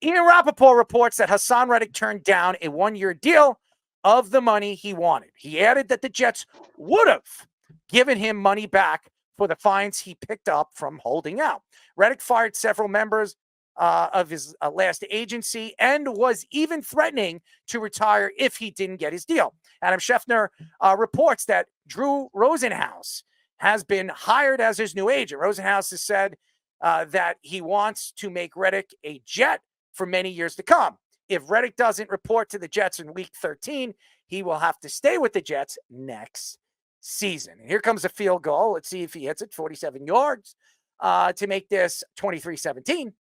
Ian Rappaport reports that Haason Reddick turned down a one-year deal of the money he wanted. He added that the Jets would have given him money back for the fines he picked up from holding out. Reddick fired several members of his last agency and was even threatening to retire if he didn't get his deal. Adam Schefter reports that Drew Rosenhaus has been hired as his new agent. Rosenhaus has said that he wants to make Reddick a Jet for many years to come. If Reddick doesn't report to the Jets in week 13, he will have to stay with the Jets next season. And here comes a field goal. Let's see if he hits it, 47 yards to make this 23-17,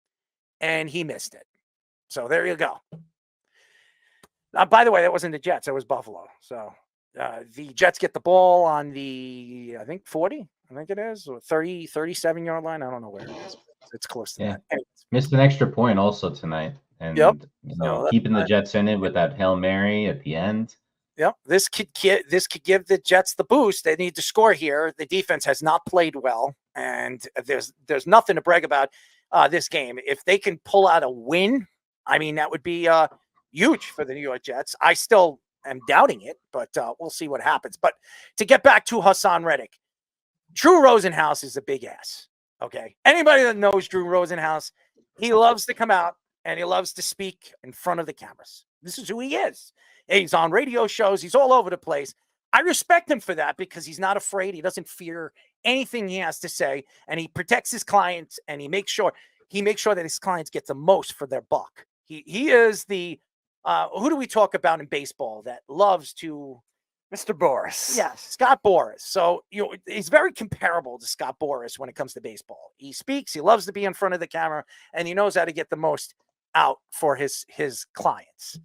and he missed it. So there you go. By the way, that wasn't the Jets. That was Buffalo. So the Jets get the ball on the, I think, 40, I think it is, or 30, 37-yard line. I don't know where it is. It's close to that. Anyways. Missed an extra point also tonight. And keeping the Jets in it with that Hail Mary at the end. Yep. This could give the Jets the boost. They need to score here. The defense has not played well, and there's nothing to brag about this game. If they can pull out a win, I mean, that would be huge for the New York Jets. I still am doubting it, but we'll see what happens. But to get back to Haason Reddick, Drew Rosenhaus is a big ass. Okay. Anybody that knows Drew Rosenhaus, he loves to come out and he loves to speak in front of the cameras. This is who he is. He's on radio shows. He's all over the place. I respect him for that because he's not afraid. He doesn't fear anything he has to say, and he protects his clients, and he makes sure that his clients get the most for their buck. He is the who do we talk about in baseball that loves to Mr. Boras. Yes, Scott Boras. So, he's very comparable to Scott Boras when it comes to baseball. He speaks, he loves to be in front of the camera, and he knows how to get the most out for his clients.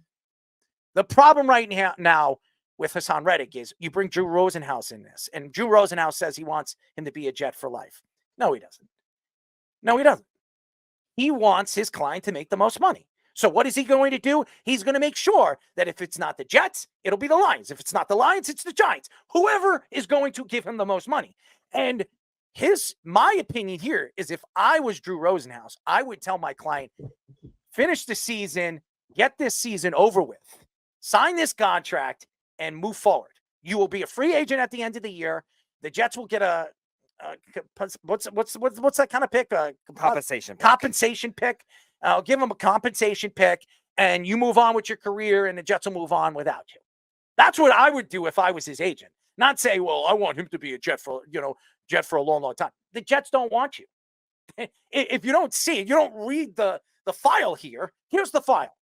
The problem right now with Haason Reddick is you bring Drew Rosenhaus in this, and Drew Rosenhaus says he wants him to be a Jet for life. No, he doesn't. No, he doesn't. He wants his client to make the most money. So what is he going to do? He's going to make sure that if it's not the Jets, it'll be the Lions. If it's not the Lions, it's the Giants. Whoever is going to give him the most money. And my opinion here is if I was Drew Rosenhaus, I would tell my client, finish the season, get this season over with, sign this contract, and move forward. You will be a free agent at the end of the year. The Jets will get what's that kind of pick? Compensation pick. I'll give them a compensation pick, and you move on with your career, and the Jets will move on without you. That's what I would do if I was his agent. Not say, well, I want him to be a Jet for a long, long time. The Jets don't want you. If you don't see it, you don't read the file here. Here's the file.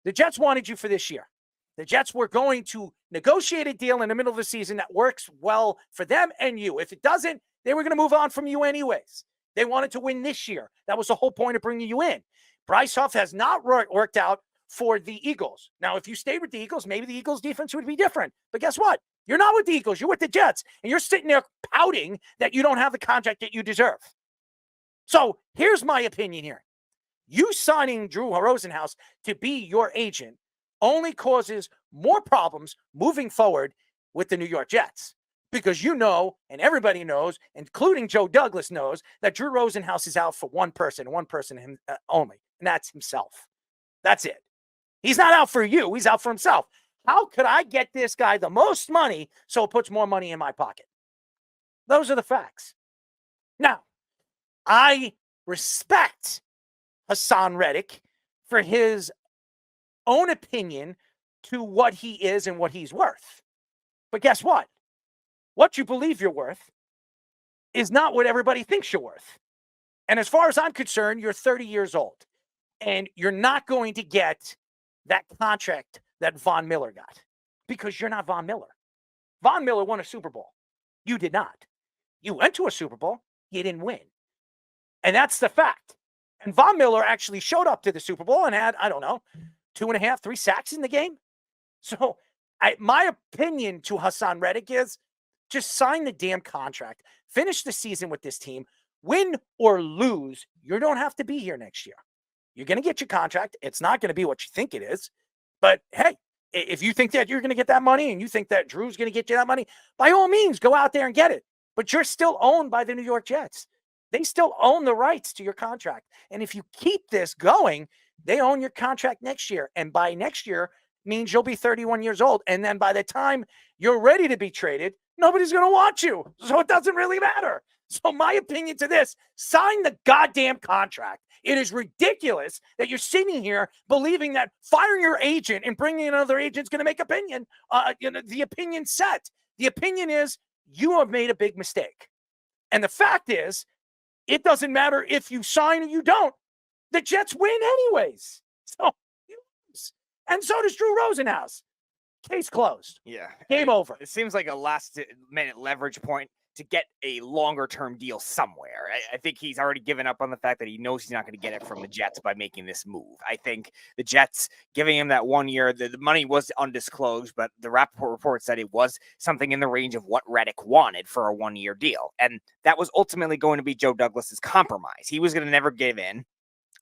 The Jets wanted you for this year. The Jets were going to negotiate a deal in the middle of the season that works well for them and you. If it doesn't, they were going to move on from you anyways. They wanted to win this year. That was the whole point of bringing you in. Bryce Huff has not worked out for the Eagles. Now, if you stayed with the Eagles, maybe the Eagles defense would be different. But guess what? You're not with the Eagles. You're with the Jets. And you're sitting there pouting that you don't have the contract that you deserve. So here's my opinion here. You signing Drew Rosenhaus to be your agent only causes more problems moving forward with the New York Jets. Because and everybody knows, including Joe Douglas knows, that Drew Rosenhaus is out for one person only, and that's himself. That's it. He's not out for you. He's out for himself. How could I get this guy the most money so it puts more money in my pocket? Those are the facts. Now, I respect Haason Reddick for his own opinion to what he is and what he's worth. But guess what? What you believe you're worth is not what everybody thinks you're worth. And as far as I'm concerned, you're 30 years old. And you're not going to get that contract that Von Miller got. Because you're not Von Miller. Von Miller won a Super Bowl. You did not. You went to a Super Bowl. You didn't win. And that's the fact. And Von Miller actually showed up to the Super Bowl and had, 2.5, 3 sacks in the game. So my opinion to Haason Reddick is, just sign the damn contract. Finish the season with this team. Win or lose, you don't have to be here next year. You're going to get your contract. It's not going to be what you think it is. But, hey, if you think that you're going to get that money and you think that Drew's going to get you that money, by all means, go out there and get it. But you're still owned by the New York Jets. They still own the rights to your contract. And if you keep this going, they own your contract next year. And by next year means you'll be 31 years old. And then by the time you're ready to be traded, nobody's going to want you. So it doesn't really matter. So my opinion to this, sign the goddamn contract. It is ridiculous that you're sitting here believing that firing your agent and bringing in another agent is going to make the opinion set. The opinion is you have made a big mistake. And the fact is, it doesn't matter if you sign or you don't. The Jets win anyways. So you lose. And so does Drew Rosenhaus. Case closed. Yeah. Game over. It seems like a last-minute leverage point to get a longer-term deal somewhere. I think he's already given up on the fact that he knows he's not going to get it from the Jets by making this move. I think the Jets giving him that 1 year, the money was undisclosed, but the Rappaport report said it was something in the range of what Reddick wanted for a 1 year deal. And that was ultimately going to be Joe Douglas's compromise. He was going to never give in,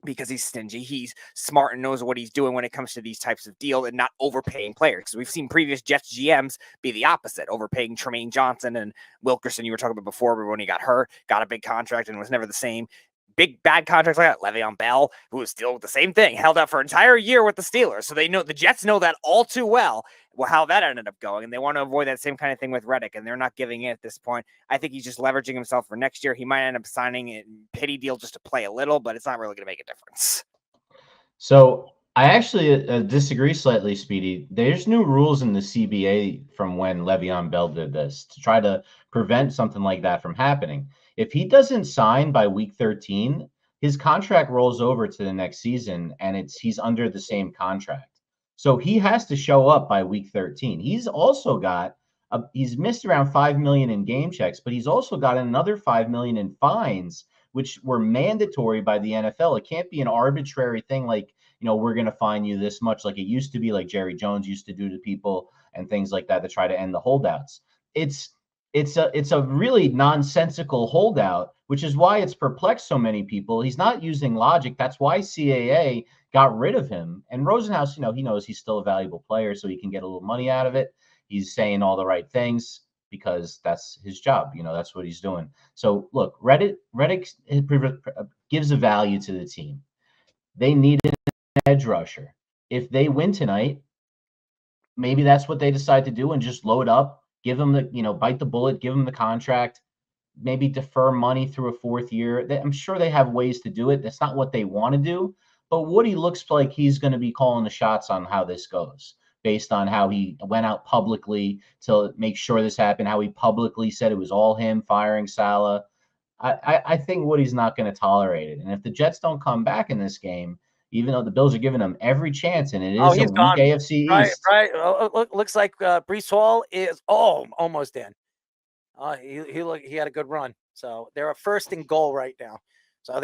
because he's stingy. He's smart and knows what he's doing when it comes to these types of deals and not overpaying players. Because we've seen previous Jets GMs be the opposite, overpaying Tremaine Johnson and Wilkerson. You were talking about before, but when he got hurt, got a big contract and was never the same. Big bad contracts like that. Le'Veon Bell, who was still the same thing, held out for an entire year with the Steelers. So they know, the Jets know that all too well, how that ended up going. And they want to avoid that same kind of thing with Reddick, and they're not giving in at this point. I think he's just leveraging himself for next year. He might end up signing a pity deal just to play a little, but it's not really going to make a difference. So I actually disagree slightly, Speedy. There's new rules in the CBA from when Le'Veon Bell did this to try to prevent something like that from happening. If he doesn't sign by week 13, his contract rolls over to the next season, and he's under the same contract. So he has to show up by week 13. He's also got he's missed around $5 million in game checks, but he's also got another $5 million in fines, which were mandatory by the NFL. It can't be an arbitrary thing like, we're going to fine you this much, like it used to be, like Jerry Jones used to do to people and things like that to try to end the holdouts. It's a really nonsensical holdout, which is why it's perplexed so many people. He's not using logic. That's why CAA got rid of him. And Rosenhaus, he knows he's still a valuable player, so he can get a little money out of it. He's saying all the right things because that's his job. That's what he's doing. So look, Reddick gives a value to the team. They need an edge rusher. If they win tonight, maybe that's what they decide to do and just load up. Give them bite the bullet, give them the contract, maybe defer money through a fourth year. I'm sure they have ways to do it. That's not what they want to do. But Woody looks like he's going to be calling the shots on how this goes based on how he went out publicly to make sure this happened, how he publicly said it was all him firing Saleh. I think Woody's not going to tolerate it. And if the Jets don't come back in this game, even though the Bills are giving them every chance, and it is a weak AFC East. Right. Looks like Breece Hall is almost in. He had a good run. So they're a first and goal right now. So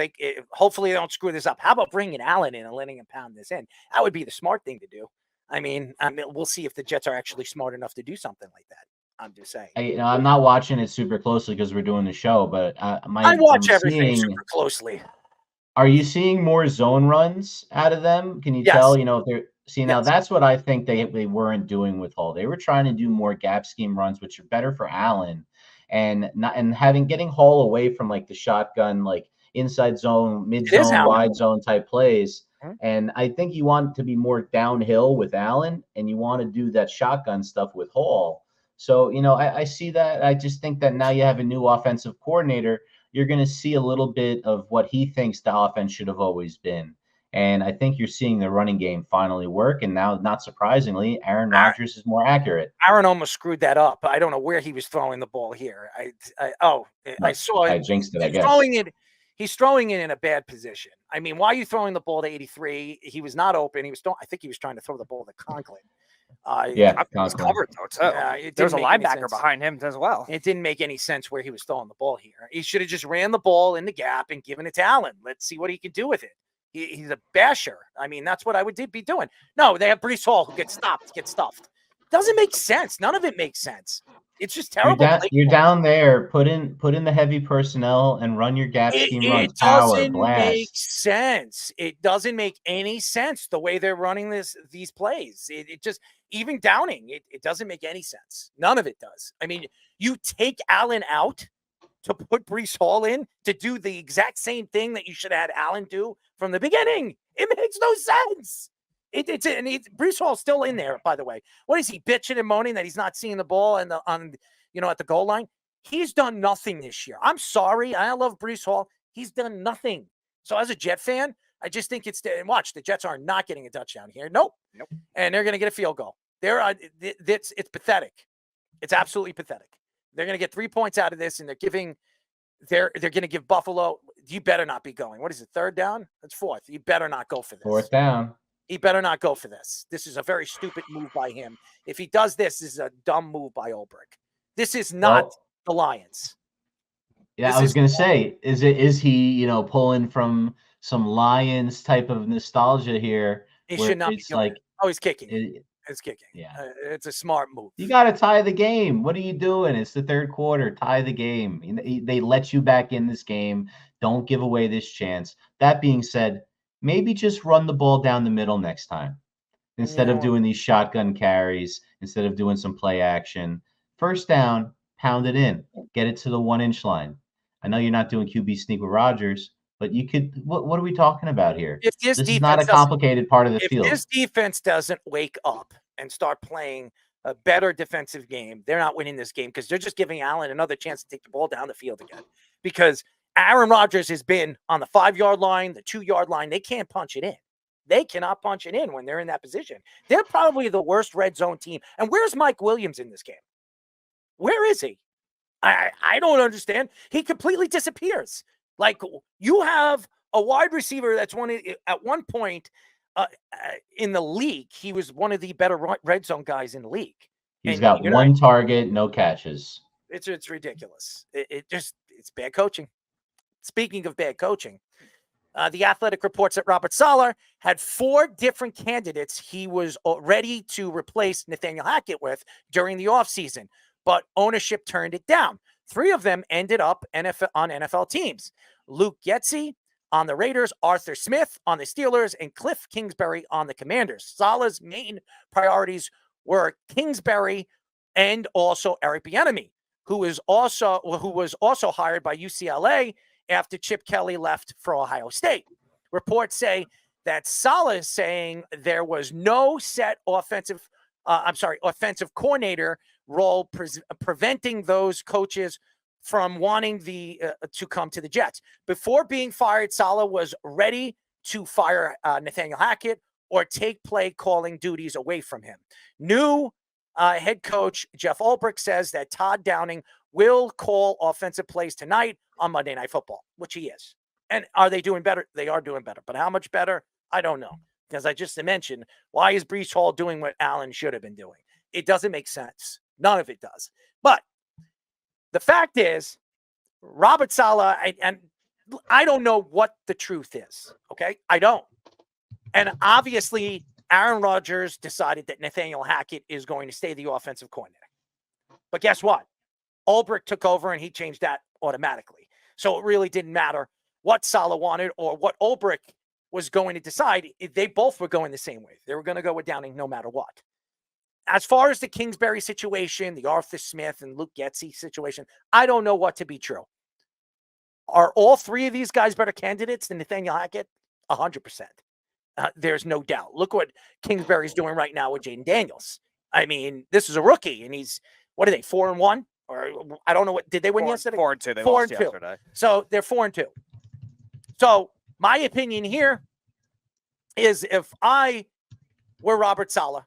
hopefully they don't screw this up. How about bringing Allen in and letting him pound this in? That would be the smart thing to do. I mean, we'll see if the Jets are actually smart enough to do something like that. I'm just saying. I'm not watching it super closely because we're doing the show, but I watch everything super closely. Are you seeing more zone runs out of them? Can you tell, if they're now that's what I think they weren't doing with Hall. They were trying to do more gap scheme runs, which are better for Allen, and getting Hall away from like the shotgun, like inside zone, mid zone, wide zone type plays. Mm-hmm. And I think you want to be more downhill with Allen, and you want to do that shotgun stuff with Hall. So, I see that. I just think that now you have a new offensive coordinator. You're going to see a little bit of what he thinks the offense should have always been. And I think you're seeing the running game finally work. And now, not surprisingly, Aaron Rodgers is more accurate. Aaron almost screwed that up. I don't know where he was throwing the ball here. I saw it. I jinxed it, I guess. He's throwing it in a bad position. I mean, why are you throwing the ball to 83? He was not open. I think he was trying to throw the ball to Conklin. It was covered though too. There was a linebacker behind him as well. It didn't make any sense where he was throwing the ball here. He should have just ran the ball in the gap and given it to Allen. Let's see what he can do with it. He's a basher. I mean, that's what I would be doing. No, they have Breece Hall who gets stuffed. Doesn't make sense. None of it makes sense. It's just terrible. You're down there. Put in the heavy personnel and run your gap scheme runs. It doesn't make sense. It doesn't make any sense the way they're running these plays. It just, even Downing, it doesn't make any sense. None of it does. I mean, you take Allen out to put Breece Hall in to do the exact same thing that you should have had Allen do from the beginning. It makes no sense. Breece Hall's still in there, by the way. What is he bitching and moaning that he's not seeing the ball at the goal line? He's done nothing this year. I'm sorry. I love Breece Hall. He's done nothing. So as a Jet fan, I just think and watch, the Jets are not getting a touchdown here. Nope. And they're going to get a field goal. It's pathetic. It's absolutely pathetic. They're going to get 3 points out of this, and they're going to give Buffalo. You better not be going. What is it? Third down? That's fourth. You better not go for this. Fourth down. He better not go for this. This is a very stupid move by him. If he does this is a dumb move by Ulbrich. This is not the Lions. Yeah, I was going to say, is he, pulling from some Lions type of nostalgia here? He should not be doing it. Oh, he's kicking. It's kicking. Yeah. It's a smart move. You got to tie the game. What are you doing? It's the third quarter. Tie the game. They let you back in this game. Don't give away this chance. That being said, maybe just run the ball down the middle next time. Instead of doing these shotgun carries, instead of doing some play action. First down, pound it in. Get it to the 1-inch line. I know you're not doing QB sneak with Rodgers, but you could. What are we talking about here? This is not a complicated part of the field. If this defense doesn't wake up and start playing a better defensive game, they're not winning this game because they're just giving Allen another chance to take the ball down the field again. Because Aaron Rodgers has been on the 5-yard line, the 2-yard line. They can't punch it in. They cannot punch it in when they're in that position. They're probably the worst red zone team. And where's Mike Williams in this game? Where is he? I don't understand. He completely disappears. Like, you have a wide receiver that's at one point in the league, he was one of the better red zone guys in the league. He's got one target, no catches. It's ridiculous. It's bad coaching. Speaking of bad coaching, The Athletic reports that Robert Saleh had 4 different candidates he was ready to replace Nathaniel Hackett with during the offseason, but ownership turned it down. 3 of them ended up on NFL teams. Luke Getsy on the Raiders, Arthur Smith on the Steelers, and Kliff Kingsbury on the Commanders. Saleh's main priorities were Kingsbury and also Eric Bieniemy, who was also hired by UCLA after Chip Kelly left for Ohio State. Reports say that Saleh is saying there was no set offensive coordinator role preventing those coaches from wanting to come to the Jets. Before being fired, Saleh was ready to fire Nathaniel Hackett or take play calling duties away from him. New head coach Jeff Ulbrich says that Todd Downing will call offensive plays tonight on Monday Night Football, which he is. And are they doing better? They are doing better. But how much better? I don't know. Because I just mentioned, why is Breece Hall doing what Allen should have been doing? It doesn't make sense. None of it does. But the fact is, Robert Saleh, and I don't know what the truth is, okay? I don't. And obviously, Aaron Rodgers decided that Nathaniel Hackett is going to stay the offensive coordinator. But guess what? Ulbrich took over and he changed that automatically. So it really didn't matter what Saleh wanted or what Ulbrich was going to decide. They both were going the same way. They were going to go with Downing no matter what. As far as the Kingsbury situation, the Arthur Smith and Luke Getsy situation, I don't know what to be true. Are all 3 of these guys better candidates than Nathaniel Hackett? 100%. There's no doubt. Look what Kingsbury's doing right now with Jaden Daniels. I mean, this is a rookie, and he's, what are they, 4-1? Or I don't know what, did they win yesterday? 4-2. They lost yesterday. So they're 4-2. So my opinion here is, if I were Robert Saleh,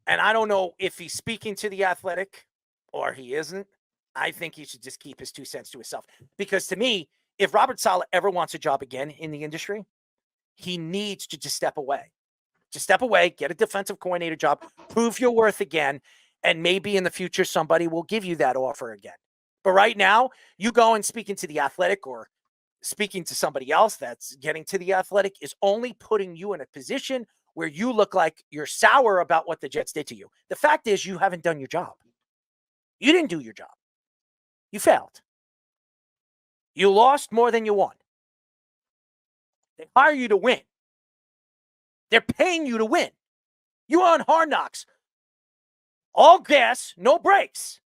and I don't know if he's speaking to The Athletic or he isn't, I think he should just keep his 2 cents to himself. Because to me, if Robert Saleh ever wants a job again in the industry, he needs to just step away. Just step away, get a defensive coordinator job, prove your worth again, and maybe in the future somebody will give you that offer again. But right now, you go and speaking to The Athletic or speaking to somebody else that's getting to The Athletic is only putting you in a position where you look like you're sour about what the Jets did to you. The fact is, you haven't done your job. You didn't do your job. You failed. You lost more than you won. They hire you to win. They're paying you to win. You are on Hard Knocks. All gas, no brakes.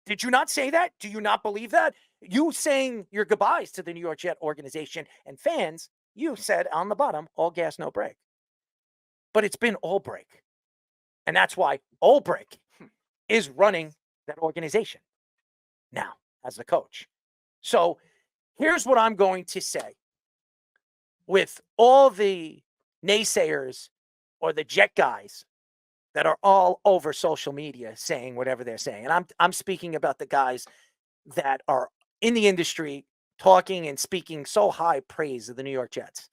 Did you not say that? Do you not believe that? You saying your goodbyes to the New York Jet organization and fans, you said on the bottom, all gas, no brake. But it's been all brake. And that's why Ulbrich is running that organization now as the coach. So here's what I'm going to say. With all the naysayers or the Jet guys that are all over social media saying whatever they're saying, and I'm speaking about the guys that are in the industry talking and speaking so high praise of the New York Jets.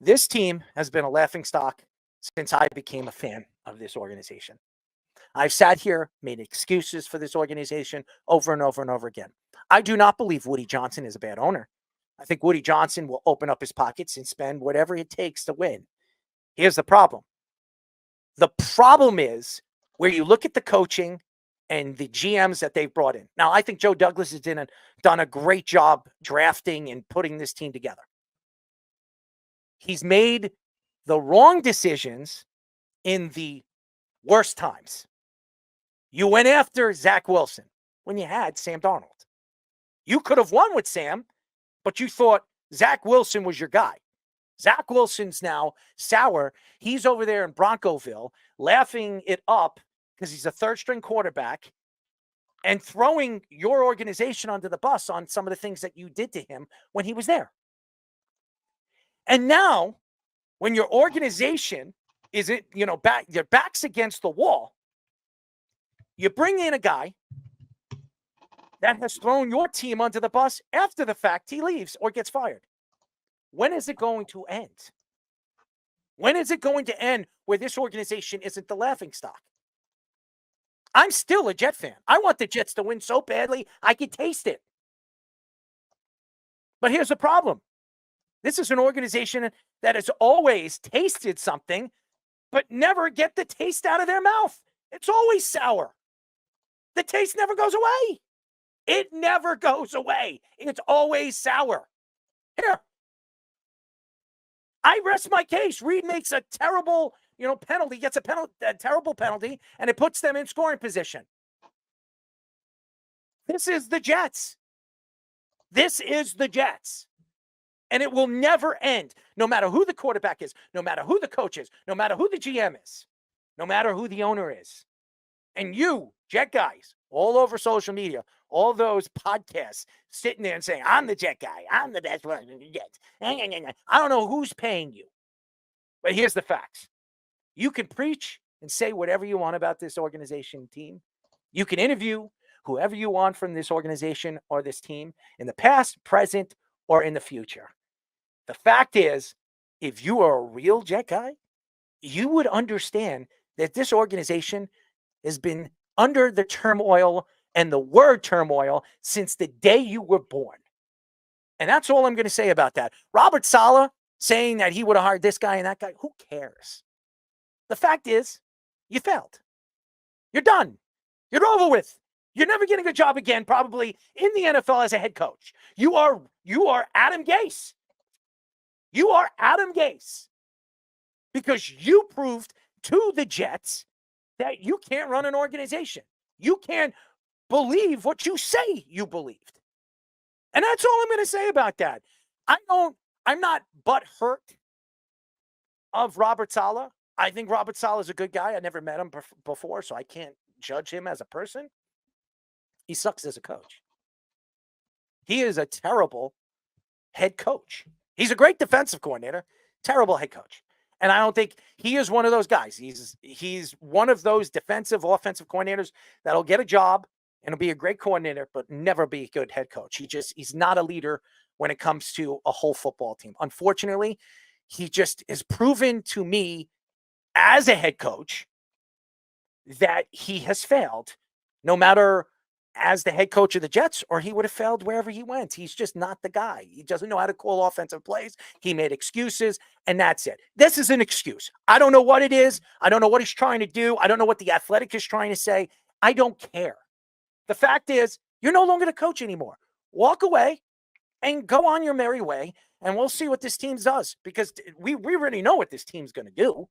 This team has been a laughingstock since I became a fan of this organization. I've sat here, made excuses for this organization over and over and over again. I do not believe Woody Johnson is a bad owner. I think Woody Johnson will open up his pockets and spend whatever it takes to win. Here's the problem. The problem is where you look at the coaching and the GMs that they've brought in. Now, I think Joe Douglas has done a great job drafting and putting this team together. He's made the wrong decisions in the worst times. You went after Zach Wilson when you had Sam Darnold. You could have won with Sam, but you thought Zach Wilson was your guy. Zach Wilson's now sour. He's over there in Broncoville laughing it up because he's a third-string quarterback and throwing your organization under the bus on some of the things that you did to him when he was there. And now, when your organization isn't, your back's against the wall, you bring in a guy that has thrown your team under the bus after the fact he leaves or gets fired. When is it going to end? When is it going to end where this organization isn't the laughingstock? I'm still a Jet fan. I want the Jets to win so badly, I can taste it. But here's the problem. This is an organization that has always tasted something, but never get the taste out of their mouth. It's always sour. The taste never goes away. It never goes away. It's always sour. Here. I rest my case. Reed makes a terrible, penalty, gets a terrible penalty, and it puts them in scoring position. This is the Jets. This is the Jets. And it will never end, no matter who the quarterback is, no matter who the coach is, no matter who the GM is, no matter who the owner is. And you, Jet guys, all over social media, all those podcasts, sitting there and saying, I'm the Jet guy. I'm the best one in the Jets. I don't know who's paying you. But here's the facts. You can preach and say whatever you want about this organization team. You can interview whoever you want from this organization or this team in the past, present, or in the future. The fact is, if you are a real Jet guy, you would understand that this organization has been under the turmoil and the word turmoil since the day you were born. And that's all I'm going to say about that. Robert Saleh saying that he would have hired this guy and that guy, who cares? The fact is, you failed. You're done. You're over with. You're never getting a job again, probably in the NFL as a head coach. You are Adam Gase. You are Adam Gase. Because you proved to the Jets that you can't run an organization. You can't believe what you say you believed. And that's all I'm going to say about that. I'm not butthurt of Robert Saleh. I think Robert Saleh is a good guy. I never met him before, so I can't judge him as a person. He sucks as a coach. He is a terrible head coach. He's a great defensive coordinator, terrible head coach. And I don't think he is one of those guys. He's one of those defensive, offensive coordinators that'll get a job and will be a great coordinator, but never be a good head coach. He's not a leader when it comes to a whole football team. Unfortunately, he just is proven to me as a head coach that he has failed, no matter as the head coach of the Jets, or he would have failed wherever he went. He's just not the guy. He doesn't know how to call offensive plays. He made excuses, and that's it. This is an excuse. I don't know what it is. I don't know what he's trying to do. I don't know what the Athletic is trying to say. I don't care. The fact is, you're no longer the coach anymore. Walk away and go on your merry way, and we'll see what this team does, because we already know what this team's going to do.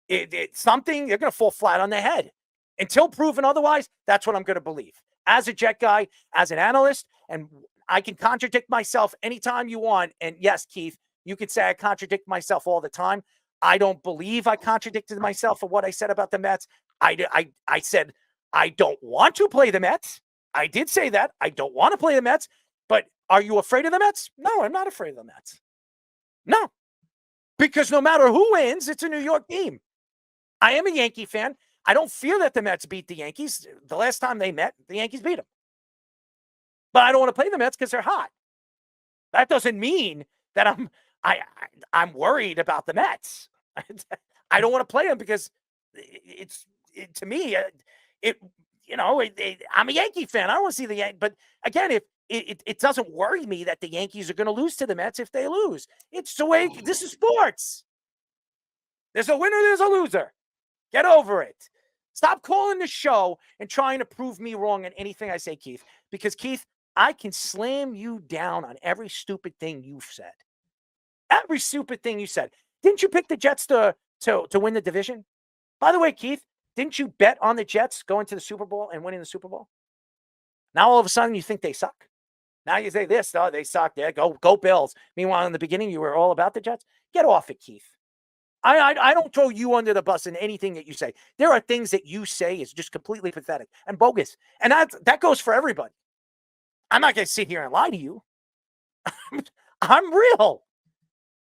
It's something, they're going to fall flat on their head. Until proven otherwise, that's what I'm going to believe. As a Jet guy, as an analyst, and I can contradict myself anytime you want. And yes, Keith, you could say I contradict myself all the time. I don't believe I contradicted myself of what I said about the Mets. I said I don't want to play the Mets. I did say that. I don't want to play the Mets. But are you afraid of the Mets? No, I'm not afraid of the Mets. No. Because no matter who wins, it's a New York team. I am a Yankee fan. I don't fear that the Mets beat the Yankees. The last time they met, the Yankees beat them. But I don't want to play the Mets because they're hot. That doesn't mean that I'm worried about the Mets. I don't want to play them because to me, I'm a Yankee fan. I don't want to see the Yankees. But again, if it doesn't worry me that the Yankees are going to lose to the Mets if they lose. It's the way this is sports. There's a winner, there's a loser. Get over it. Stop calling the show and trying to prove me wrong in anything I say, Keith. Because, Keith, I can slam you down on every stupid thing you've said. Every stupid thing you said. Didn't you pick the Jets to win the division? By the way, Keith, didn't you bet on the Jets going to the Super Bowl and winning the Super Bowl? Now all of a sudden you think they suck. Now you say this, oh, they suck. Yeah, go Bills. Meanwhile, in the beginning, you were all about the Jets. Get off it, Keith. I don't throw you under the bus in anything that you say. There are things that you say is just completely pathetic and bogus. And that goes for everybody. I'm not going to sit here and lie to you. I'm real.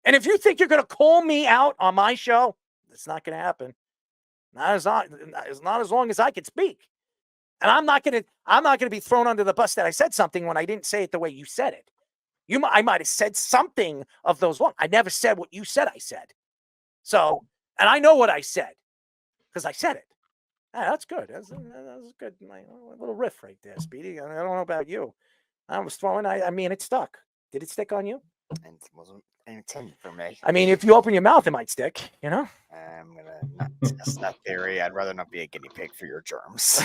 And if you think you're going to call me out on my show, it's not going to happen. Not as long as I can speak. And I'm not going to be thrown under the bus that I said something when I didn't say it the way you said it. I might have said something of those wrong. I never said what you said I said. So, and I know what I said because I said it. Yeah, that's good. That's good. A little riff right there, Speedy. I don't know about you. I was throwing. I mean, it stuck. Did it stick on you? And it wasn't intended for me. I mean, if you open your mouth, it might stick. You know. I'm gonna not test that theory. I'd rather not be a guinea pig for your germs.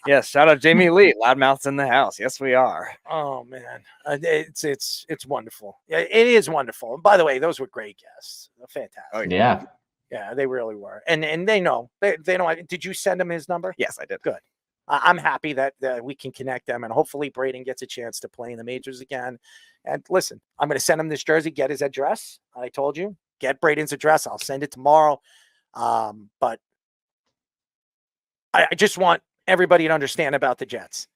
Yes, shout out Jamie Lee. Loudmouth's in the house. Yes, we are. Oh man, it's wonderful. Yeah, it is wonderful. And by the way, those were great guests. Fantastic. Oh, Yeah. Yeah, they really were. And they know. They know. Did you send him his number? Yes, I did. Good. I'm happy that we can connect them, and hopefully Braden gets a chance to play in the majors again. And listen, I'm going to send him this jersey. Get his address. I told you. Get Braden's address. I'll send it tomorrow. But I just want everybody to understand about the Jets.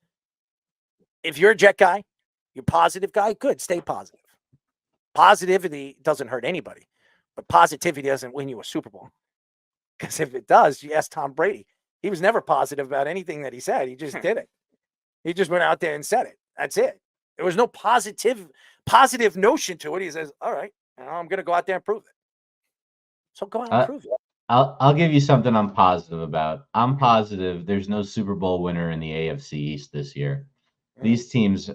If you're a Jet guy, you're a positive guy, good. Stay positive. Positivity doesn't hurt anybody, but positivity doesn't win you a Super Bowl. Because if it does, you ask Tom Brady. He was never positive about anything that he said. He just did it. He just went out there and said it. That's it. There was no positive notion to it. He says, all right, I'm going to go out there and prove it. So go out and prove it. I'll give you something I'm positive about. I'm positive there's no Super Bowl winner in the AFC East this year. These teams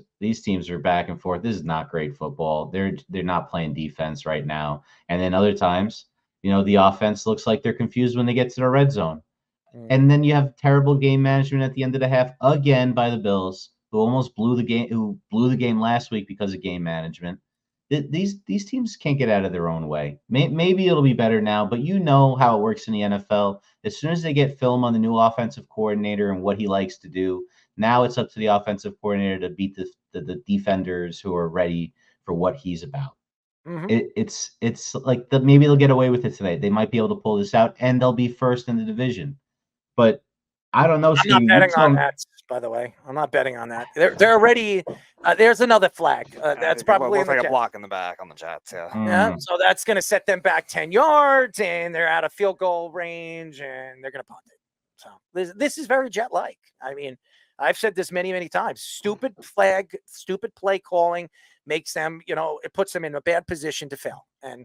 are back and forth. This is not great football. They're not playing defense right now. And then other times, the offense looks like they're confused when they get to the red zone. And then you have terrible game management at the end of the half again by the Bills, who almost blew the game last week because of game management. These teams can't get out of their own way. Maybe it'll be better now, but you know how it works in the NFL. As soon as they get film on the new offensive coordinator and what he likes to do, now it's up to the offensive coordinator to beat the defenders who are ready for what he's about. Mm-hmm. It's like maybe they'll get away with it today. They might be able to pull this out, and they'll be first in the division. But I don't know. I'm not betting on that. By the way, I'm not betting on that. They're already. There's another flag. That's probably like a block in the back on the Jets. Yeah. Yeah. So that's going to set them back 10 yards, and they're out of field goal range, and they're going to punt it. So this is very Jet-like. I mean, I've said this many, many times. Stupid flag, stupid play calling makes them. It puts them in a bad position to fail. And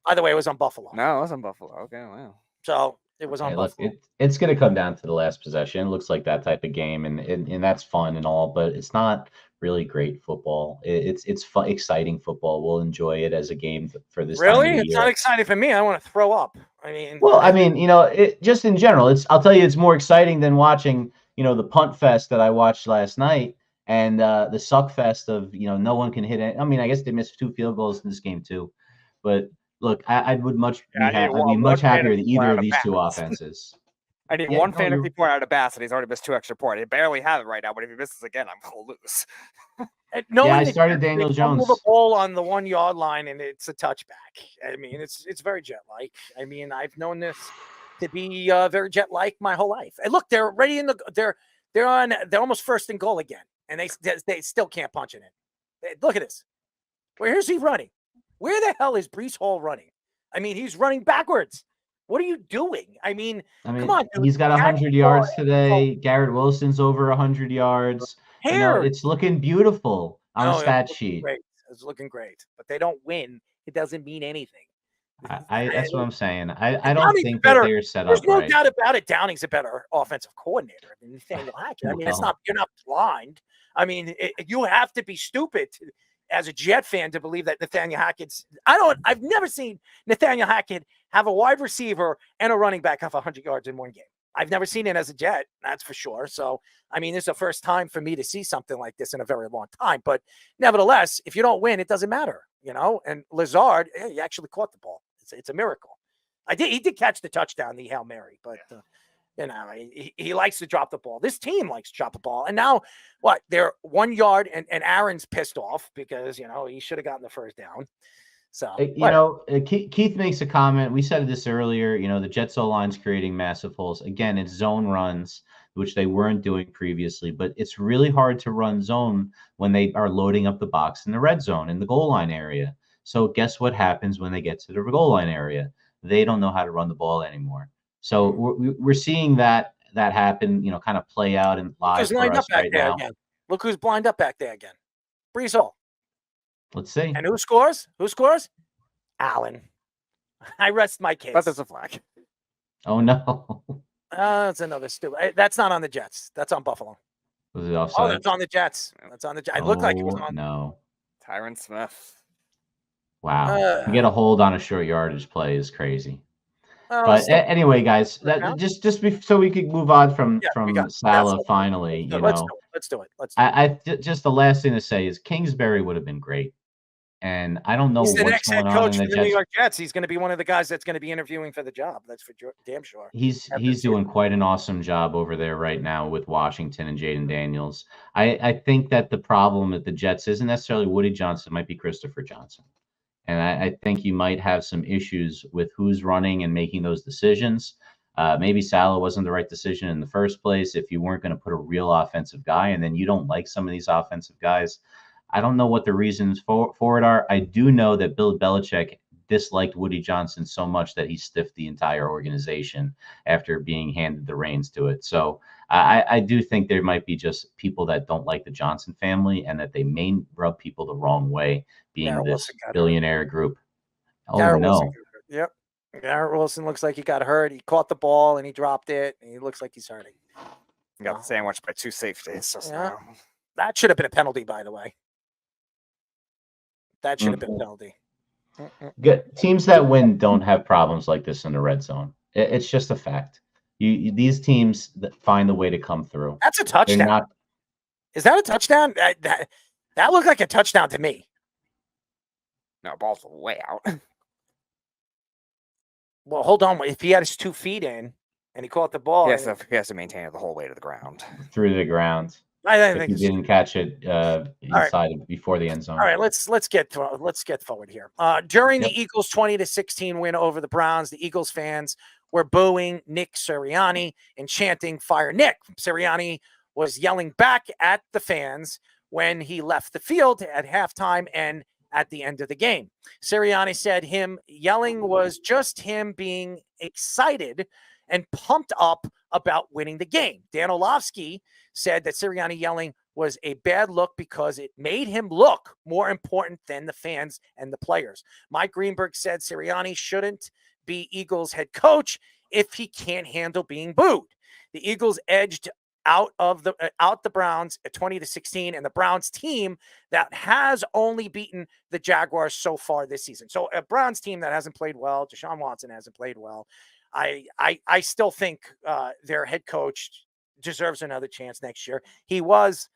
by the way, it was on Buffalo. No, it was on Buffalo. Okay, wow. So. It was on Buffalo. It's going to come down to the last possession. It looks like that type of game, and that's fun and all, but it's not really great football. It's fun, exciting football. We'll enjoy it as a game for this. Really, it's not exciting for me. I want to throw up. Just in general, I'll tell you, it's more exciting than watching the punt fest that I watched last night and the suck fest of no one can hit it. I mean, I guess they missed 2 field goals in this game too, but. Look, I'd be much happier with either of these two offenses. I need Yeah, one no, fantasy point out of Bassett. He's already missed 2 extra points. I barely have it right now, but if he misses again, I'm going to lose. And Yeah, knowing I the started Jets, they Daniel fumble the Jones. ball on the 1 yard line, and it's a touchback. I mean, it's very jet-like. I mean, I've known this to be very jet-like my whole life. And look, they're ready they're almost first and goal again, and they still can't punch it in. Look at this. Where's he running? Where the hell is Breece Hall running? I mean, he's running backwards. What are you doing? I mean, come on, dude. He's got Catch 100 the ball yards and throw today. Garrett Wilson's over 100 yards. Hair. It's looking beautiful on the stat sheet. Great. It's looking great, but they don't win. It doesn't mean anything. That's what I'm saying. I don't Downing's think better. that they're set There's up no right. doubt about it. Downing's a better offensive coordinator than Nathaniel Hackett. I mean, it's Well. not, you're not blind. I mean, you have to be stupid as a Jet fan to believe that Nathaniel Hackett's. I've never seen Nathaniel Hackett have a wide receiver and a running back have 100 yards in one game. I've never seen it as a Jet, that's for sure. So, I mean, this is the first time for me to see something like this in a very long time. But nevertheless, if you don't win, it doesn't matter, you know. And Lazard, he actually caught the ball. It's a miracle. He did catch the touchdown, the Hail Mary, but you know, he likes to drop the ball. This team likes to drop the ball. And now what? They're 1 yard, and Aaron's pissed off because, you know, he should have gotten the first down. So, Keith makes a comment. We said this earlier. You know, the Jets O-line's creating massive holes. Again, it's zone runs, which they weren't doing previously. But it's really hard to run zone when they are loading up the box in the red zone, in the goal line area. So guess what happens when they get to the goal line area? They don't know how to run the ball anymore. So we're seeing that happen, you know, kind of play out and live for us right now. Again. Look who's lined up back there again. Breece Hall. Let's see. And who scores? Who scores? Allen. I rest my case. But there's a flag. Oh, no. That's another stupid. That's not on the Jets. That's on Buffalo. Was it offside? Oh, that's on the Jets. That's on the Jets. It looked like it was on. No. Tyron Smith. Wow. To get a hold on a short yardage play is crazy. But anyway, guys, so we could move on from Saleh finally. You know, let's do it. Just the last thing to say is Kingsbury would have been great, and I don't know He's the what's next going head on coach in for the the New York Jets. He's going to be one of the guys that's going to be interviewing for the job. That's for damn sure. He's doing quite an awesome job over there right now with Washington and Jaden Daniels. I think that the problem at the Jets isn't necessarily Woody Johnson; it might be Christopher Johnson. And I think you might have some issues with who's running and making those decisions. Maybe Saleh wasn't the right decision in the first place if you weren't going to put a real offensive guy, and then you don't like some of these offensive guys. I don't know what the reasons for it are. I do know that Bill Belichick disliked Woody Johnson so much that he stiffed the entire organization after being handed the reins to it. So I do think there might be just people that don't like the Johnson family and that they may rub people the wrong way being Garrett this Wilson billionaire group. Oh, Garrett no. Wilson, yep. Garrett Wilson looks like he got hurt. He caught the ball and he dropped it. And he looks like he's hurting. He got sandwiched by 2 safeties. That should have been a penalty, by the way. That should have been a penalty. Good. Teams that win don't have problems like this in the red zone. It's just a fact. These teams that find a way to come through. That's a touchdown. Is that a touchdown? That looked like a touchdown to me. No, ball's way out. Well, hold on. If he had his 2 feet in and he caught the ball, he has to maintain it the whole way to the ground. Through the ground. I think he didn't catch it inside before the end zone. All right, let's get forward here. During the Eagles' 20-16 win over the Browns, the Eagles fans were booing Nick Sirianni and chanting "Fire Nick." Sirianni was yelling back at the fans when he left the field at halftime and at the end of the game. Sirianni said him yelling was just him being excited and pumped up about winning the game. Dan Orlovsky said that Sirianni yelling was a bad look because it made him look more important than the fans and the players. Mike Greenberg said Sirianni shouldn't be Eagles head coach if he can't handle being booed. The Eagles edged out the Browns at 20-16, and the Browns team that has only beaten the Jaguars so far this season. So a Browns team that hasn't played well. Deshaun Watson hasn't played well. I still think their head coach deserves another chance next year. He was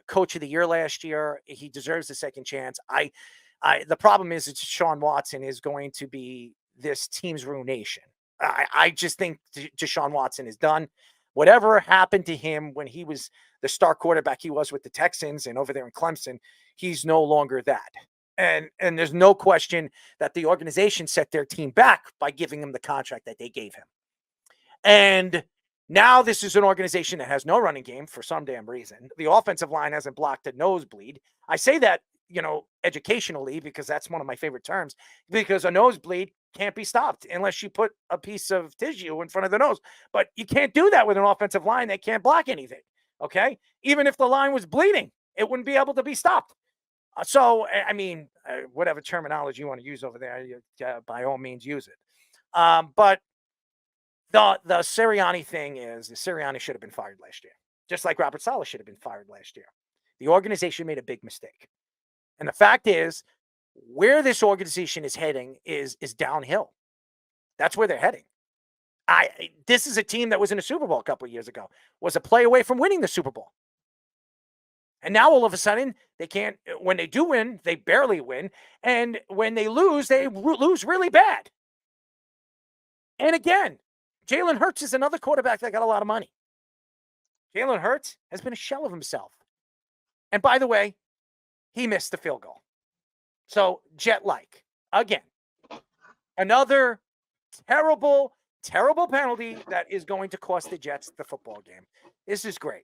coach of the year last year. He deserves a second chance. The problem is Deshaun Watson is going to be this team's ruination. I just think Deshaun Watson is done. Whatever happened to him when he was the star quarterback he was with the Texans and over there in Clemson, he's no longer that. And there's no question that the organization set their team back by giving him the contract that they gave him. And now this is an organization that has no running game for some damn reason. The offensive line hasn't blocked a nosebleed. I say that, educationally, because that's one of my favorite terms, because a nosebleed can't be stopped unless you put a piece of tissue in front of the nose. But you can't do that with an offensive line that can't block anything. Okay. Even if the line was bleeding, it wouldn't be able to be stopped. So, I mean, whatever terminology you want to use over there, by all means use it. But the Sirianni thing is, the Sirianni should have been fired last year, just like Robert Saleh should have been fired last year. The organization made a big mistake. And the fact is, where this organization is heading is downhill. That's where they're heading. This is a team that was in a Super Bowl a couple of years ago, was a play away from winning the Super Bowl. And now all of a sudden, they can't. When they do win, they barely win. And when they lose really bad. And again, Jalen Hurts is another quarterback that got a lot of money. Jalen Hurts has been a shell of himself. And by the way, he missed the field goal. So, jet-like. Again, another terrible, terrible penalty that is going to cost the Jets the football game. This is great.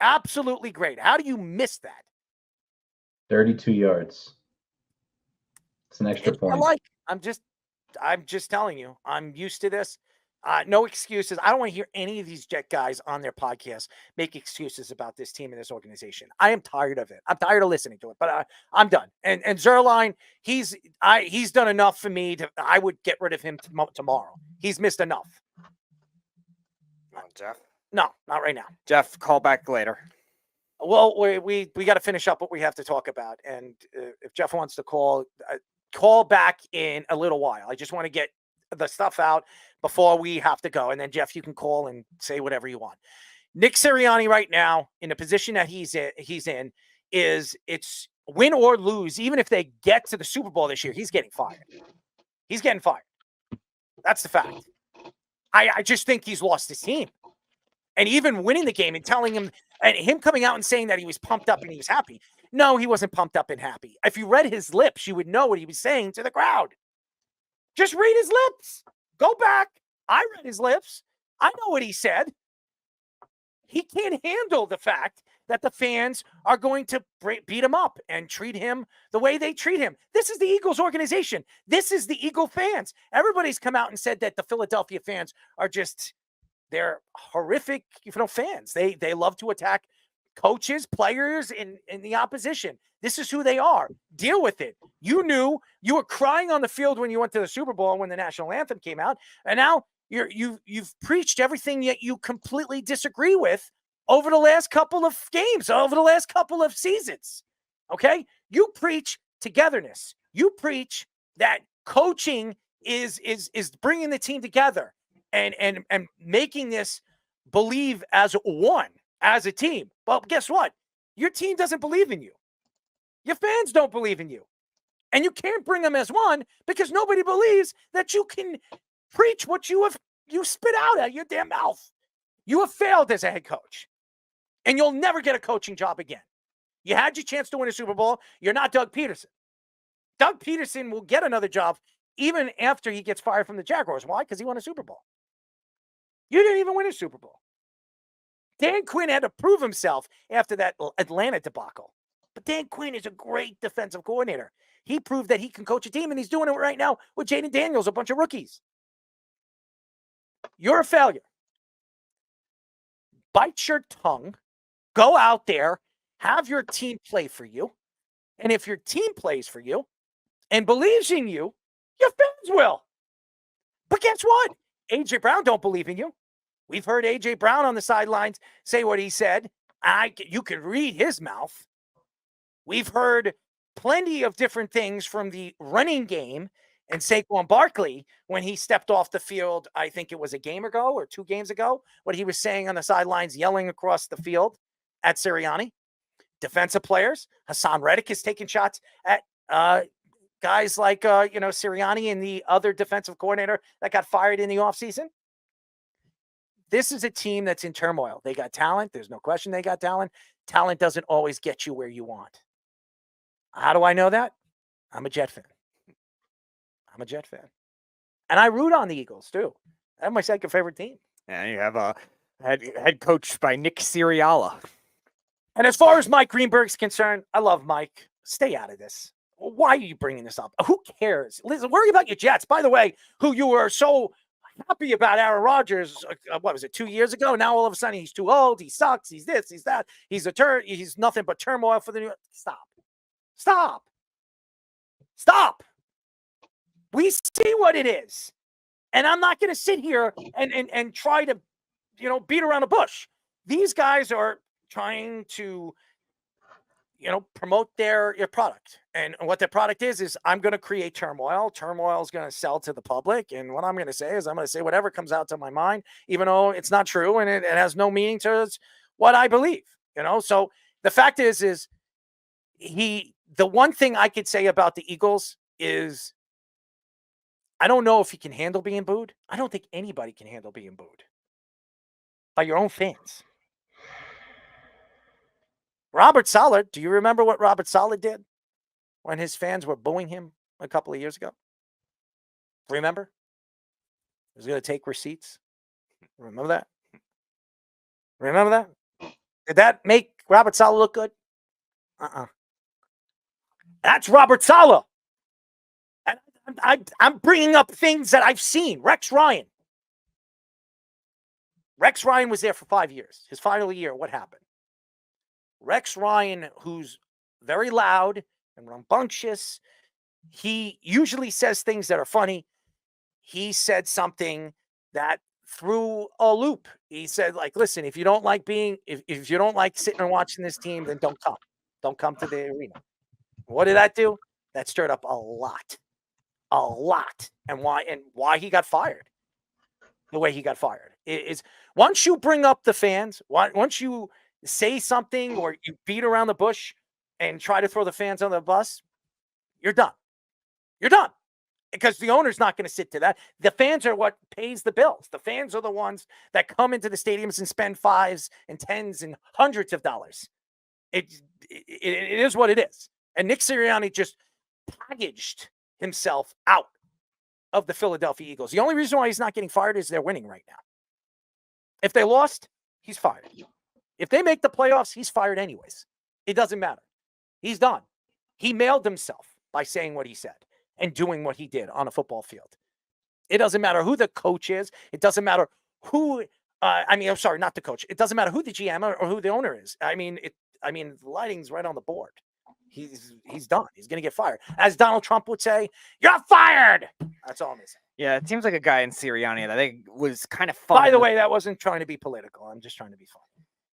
Absolutely great. How do you miss that? 32 yards. It's an extra point. I'm just telling you, I'm used to this. No excuses. I don't want to hear any of these Jet guys on their podcast make excuses about this team and this organization. I am tired of it. I'm tired of listening to it, but I'm done. And Zuerlein, he's done enough for me I would get rid of him tomorrow. He's missed enough. Jeff? No, not right now. Jeff, call back later. Well, we got to finish up what we have to talk about. And if Jeff wants to call back in a little while. I just want to get the stuff out before we have to go. And then, Jeff, you can call and say whatever you want. Nick Sirianni right now, in the position that he's in, it's win or lose. Even if they get to the Super Bowl this year, he's getting fired. He's getting fired. That's the fact. I just think he's lost his team. And even winning the game and telling him, and him coming out and saying that he was pumped up and he was happy. No, he wasn't pumped up and happy. If you read his lips, you would know what he was saying to the crowd. Just read his lips. Go back. I read his lips. I know what he said. He can't handle the fact that the fans are going to beat him up and treat him the way they treat him. This is the Eagles organization. This is the Eagle fans. Everybody's come out and said that the Philadelphia fans are they're horrific, fans. They love to attack coaches, players, in the opposition. This is who they are. Deal with it. You knew you were crying on the field when you went to the Super Bowl when the national anthem came out, and now you've preached everything that you completely disagree with over the last couple of games, over the last couple of seasons. Okay, you preach togetherness. You preach that coaching is bringing the team together and making this believe as one, as a team. Well, guess what? Your team doesn't believe in you. Your fans don't believe in you. And you can't bring them as one because nobody believes that you can preach what you spit out of your damn mouth. You have failed as a head coach. And you'll never get a coaching job again. You had your chance to win a Super Bowl. You're not Doug Peterson. Doug Peterson will get another job even after he gets fired from the Jaguars. Why? Because he won a Super Bowl. You didn't even win a Super Bowl. Dan Quinn had to prove himself after that Atlanta debacle. But Dan Quinn is a great defensive coordinator. He proved that he can coach a team, and he's doing it right now with Jaden Daniels, a bunch of rookies. You're a failure. Bite your tongue. Go out there. Have your team play for you. And if your team plays for you and believes in you, your fans will. But guess what? A.J. Brown don't believe in you. We've heard A.J. Brown on the sidelines say what he said. You can read his mouth. We've heard plenty of different things from the running game and Saquon Barkley when he stepped off the field. I think it was a game ago or 2 games ago, what he was saying on the sidelines, yelling across the field at Sirianni. Defensive players, Haason Reddick is taking shots at guys like, Sirianni and the other defensive coordinator that got fired in the offseason. This is a team that's in turmoil. They got talent. There's no question they got talent. Talent doesn't always get you where you want. How do I know that? I'm a Jet fan. And I root on the Eagles, too. That's my second favorite team. And you have a head coach by Nick Sirianni. And as far as Mike Greenberg's concerned, I love Mike. Stay out of this. Why are you bringing this up? Who cares? Listen, worry about your Jets. By the way, who you were so happy about Aaron Rodgers, 2 years ago? Now all of a sudden he's too old. He sucks. He's this, he's that. He's nothing but turmoil for the New York. Stop. We see what it is. And I'm not going to sit here and try to, beat around the bush. These guys are trying to, promote their product. And what their product is I'm going to create turmoil. Turmoil is going to sell to the public. And what I'm going to say is I'm going to say whatever comes out to my mind, even though it's not true and it has no meaning to what I believe, So the fact is the one thing I could say about the Eagles is I don't know if he can handle being booed. I don't think anybody can handle being booed by your own fans. Robert Saleh, do you remember what Robert Saleh did when his fans were booing him a couple of years ago? Remember? He was going to take receipts. Remember that? Did that make Robert Saleh look good? That's Robert Saleh. And I'm bringing up things that I've seen. Rex Ryan was there for 5 years. His final year, what happened? Rex Ryan, who's very loud and rambunctious, he usually says things that are funny. He said something that threw a loop. He said, listen, if you don't like if you don't like sitting and watching this team, then don't come. Don't come to the arena. What did that do? That stirred up a lot. And why he got fired the way he got fired is once you bring up the fans, once you say something or you beat around the bush and try to throw the fans on the bus, you're done. Because the owner's not going to sit to that. The fans are what pays the bills. The fans are the ones that come into the stadiums and spend $5s and $10s and hundreds of dollars. It is what it is. And Nick Sirianni just packaged himself out of the Philadelphia Eagles. The only reason why he's not getting fired is they're winning right now. If they lost, he's fired. If they make the playoffs, he's fired anyways. It doesn't matter. He's done. He mailed himself by saying what he said and doing what he did on a football field. It doesn't matter who the coach is. It doesn't matter who, I'm sorry, not the coach. It doesn't matter who the GM or who the owner is. The lighting's right on the board. He's done. He's going to get fired. As Donald Trump would say, you're fired. That's all I'm saying. Yeah, it seems like a guy in Sirianni that I think was kind of fun. By the way, that wasn't trying to be political. I'm just trying to be funny.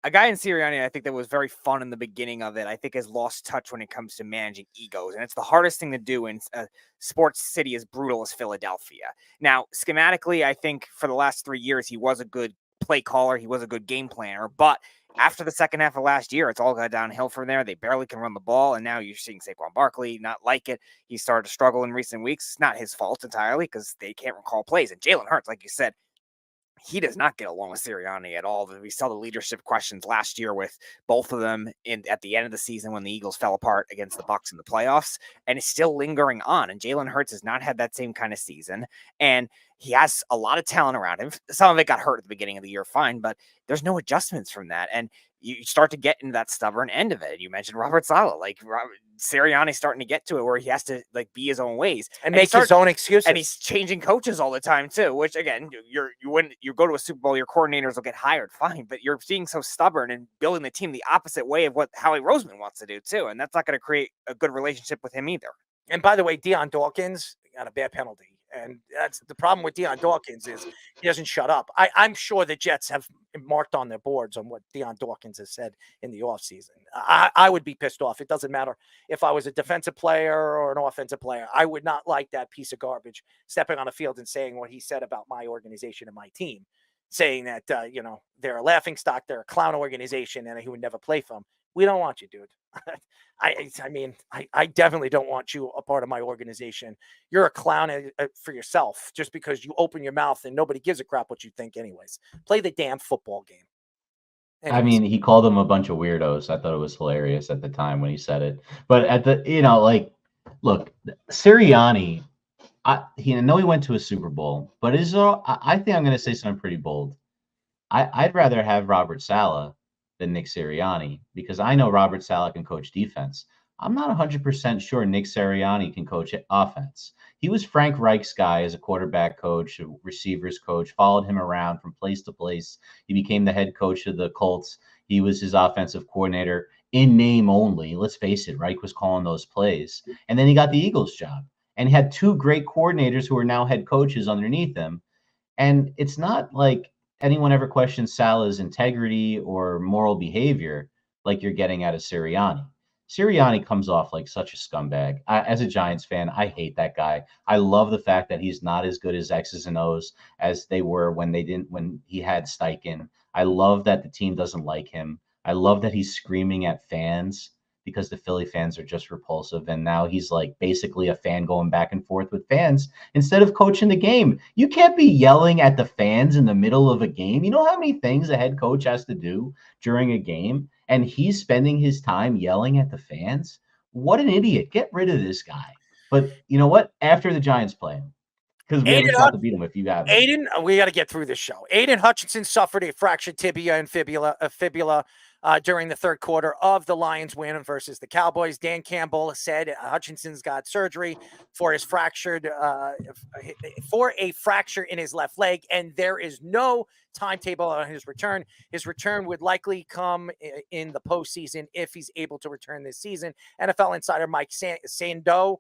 A guy in Sirianni, I think that was very fun in the beginning of it, I think has lost touch when it comes to managing egos. And it's the hardest thing to do in a sports city as brutal as Philadelphia. Now, schematically, I think for the last 3 years, he was a good play caller. He was a good game planner. But after the second half of last year, it's all got downhill from there. They barely can run the ball. And now you're seeing Saquon Barkley not like it. He started to struggle in recent weeks. It's not his fault entirely because they can't recall plays. And Jalen Hurts, like you said, he does not get along with Sirianni at all. We saw the leadership questions last year with both of them at the end of the season when the Eagles fell apart against the Bucs in the playoffs, and it's still lingering on. And Jalen Hurts has not had that same kind of season, and he has a lot of talent around him. Some of it got hurt at the beginning of the year, fine, but there's no adjustments from that. And you start to get into that stubborn end of it. You mentioned Robert Saleh, Sirianni's starting to get to it where he has to be his own ways and make his own excuses. And he's changing coaches all the time too, which again, when you go to a Super Bowl, your coordinators will get hired, fine, but you're being so stubborn and building the team the opposite way of what Howie Roseman wants to do too. And that's not going to create a good relationship with him either. And by the way, Deion Dawkins got a bad penalty. And that's the problem with Deion Dawkins is he doesn't shut up. I'm sure the Jets have marked on their boards on what Deion Dawkins has said in the offseason. I would be pissed off. It doesn't matter if I was a defensive player or an offensive player. I would not like that piece of garbage stepping on a field and saying what he said about my organization and my team, saying that, they're a laughingstock, they're a clown organization, and he would never play for them. We don't want you, dude. I mean, I definitely don't want you a part of my organization. You're a clown for yourself just because you open your mouth and nobody gives a crap what you think anyways. Play the damn football game. I Anyways, mean, he called them a bunch of weirdos. I thought it was hilarious at the time when he said it. But at the, like, look, Sirianni, I know he went to a Super Bowl, but I think I'm going to say something pretty bold. I'd rather have Robert Saleh than Nick Sirianni because I know Robert Saleh can coach defense. I'm not 100% sure Nick Sirianni can coach offense. He was Frank Reich's guy as a quarterback coach, a receivers coach, followed him around from place to place. He became the head coach of the Colts. He was his offensive coordinator in name only. Let's face it, Reich was calling those plays. And then he got the Eagles job. And he had two great coordinators who are now head coaches underneath him. And it's not like anyone ever questions Salah's integrity or moral behavior like you're getting out of Sirianni. Sirianni comes off like such a scumbag. As a Giants fan, I hate that guy. I love the fact that he's not as good as X's and O's as they were when he had Steichen. I love that the team doesn't like him. I love that he's screaming at fans because the Philly fans are just repulsive. And now he's like basically a fan going back and forth with fans instead of coaching the game. You can't be yelling at the fans in the middle of a game. You know how many things a head coach has to do during a game? And he's spending his time yelling at the fans? What an idiot. Get rid of this guy. But you know what? After the Giants play him, because we have a shot to beat him if you got him. We got to get through this show. Aiden Hutchinson suffered a fractured tibia and fibula during the third quarter of the Lions win versus the Cowboys. Dan Campbell said Hutchinson's got surgery for his fracture in his left leg, and there is no timetable on his return. His return would likely come in the postseason if he's able to return this season. NFL insider Mike Sando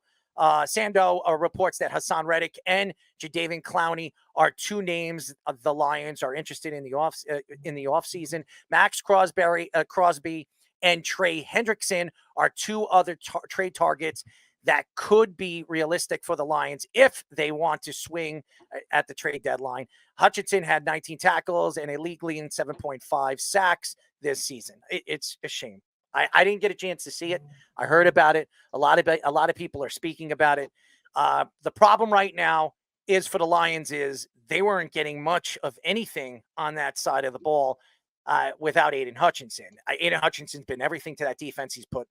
reports that Haason Reddick and Jadeveon Clowney are two names of the Lions are interested in the offseason. Max Crosby and Trey Hendrickson are two other trade targets that could be realistic for the Lions if they want to swing at the trade deadline. Hutchinson had 19 tackles and a league-leading 7.5 sacks this season. It's a shame. I didn't get a chance to see it. I heard about it. A lot of people are speaking about it. The problem right now is for the Lions is they weren't getting much of anything on that side of the ball without Aiden Hutchinson. Aiden Hutchinson's been everything to that defense. He's put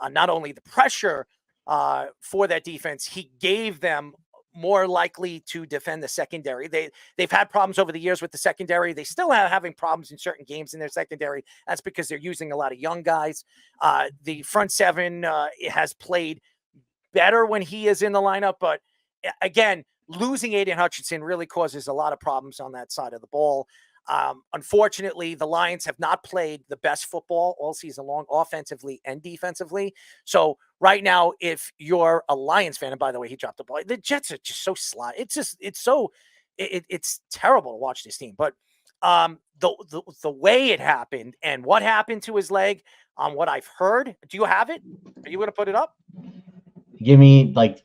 not only the pressure for that defense, he gave them more likely to defend the secondary. They've had problems over the years with the secondary. They still are having problems in certain games in their secondary. That's because they're using a lot of young guys. The front seven has played better when he is in the lineup, but again, losing Aiden Hutchinson really causes a lot of problems on that side of the ball. Unfortunately, the Lions have not played the best football all season long, offensively and defensively. So right now, if you're a Lions fan, and by the way, he dropped the ball, the Jets are just so sly. It's terrible to watch this team. But the way it happened and what happened to his leg, on what I've heard, do you have it? Are you going to put it up? Give me like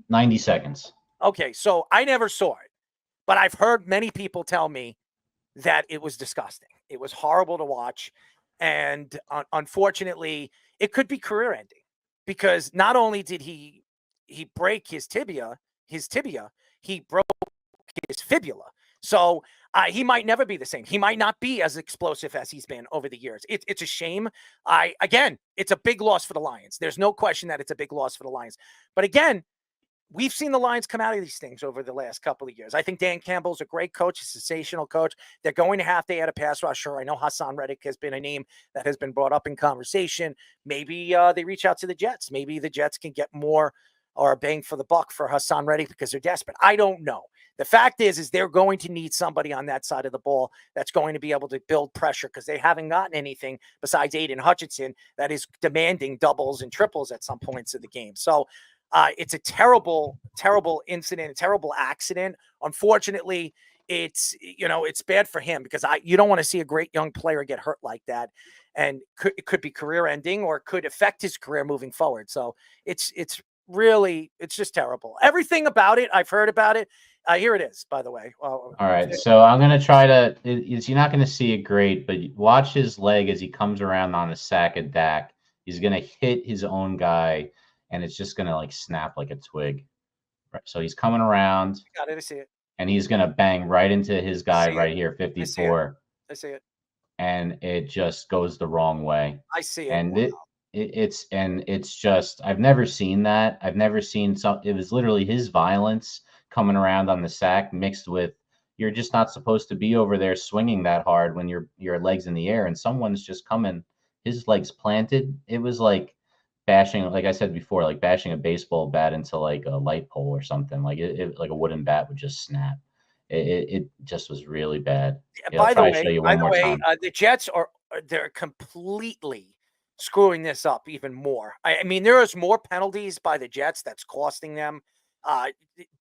90 seconds. Okay, so I never saw it, but I've heard many people tell me that it was disgusting. It was horrible to watch. And unfortunately, it could be career ending because not only did he break his tibia, he broke his fibula. So he might never be the same. He might not be as explosive as he's been over the years. It's a shame. Again, it's a big loss for the Lions. There's no question that it's a big loss for the Lions. But again, we've seen the Lions come out of these things over the last couple of years. I think Dan Campbell's a great coach, a sensational coach. They're going to have to add a pass rusher. I know Haason Reddick has been a name that has been brought up in conversation. Maybe they reach out to the Jets. Maybe the Jets can get more or a bang for the buck for Haason Reddick because they're desperate. I don't know. The fact is they're going to need somebody on that side of the ball that's going to be able to build pressure because they haven't gotten anything besides Aiden Hutchinson that is demanding doubles and triples at some points of the game. So it's a terrible, terrible incident, a terrible accident. Unfortunately, it's bad for him because you don't want to see a great young player get hurt like that. And it could be career ending or could affect his career moving forward. So it's just terrible. Everything about it, I've heard about it. Here it is, by the way. All right. So I'm going to try to, you're not going to see it great, but watch his leg as he comes around on the sack of Dak. He's going to hit his own guy, and it's just going to like snap like a twig. Right. So he's coming around, Got it. I see it. and he's going to bang right into his I guy see right it. here, I see it. 54, I see it. and it just goes the wrong way. I see it. And Wow. it's just I've never seen that. I've never seen it was literally his violence coming around on the sack mixed with you're just not supposed to be over there swinging that hard when your legs in the air and someone's just coming, his legs planted. It was like bashing, like I said before, like bashing a baseball bat into like a light pole or something. Like it like a wooden bat would just snap. It just was really bad. Yeah, I'll By the try to way, show you one more time. the Jets they're completely screwing this up even more. I mean, there is more penalties by the Jets that's costing them.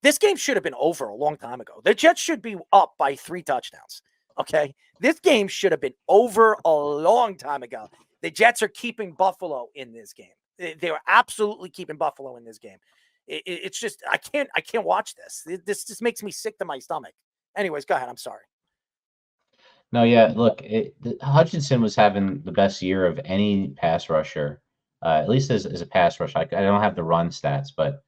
This game should have been over a long time ago. The Jets should be up by 3 touchdowns. Okay, this game should have been over a long time ago. The Jets are keeping Buffalo in this game. They were absolutely keeping Buffalo in this game. It's just I can't watch this. This just makes me sick to my stomach. Anyways, go ahead. I'm sorry. No, yeah, look, Hutchinson was having the best year of any pass rusher, at least as a pass rusher. I don't have the run stats, but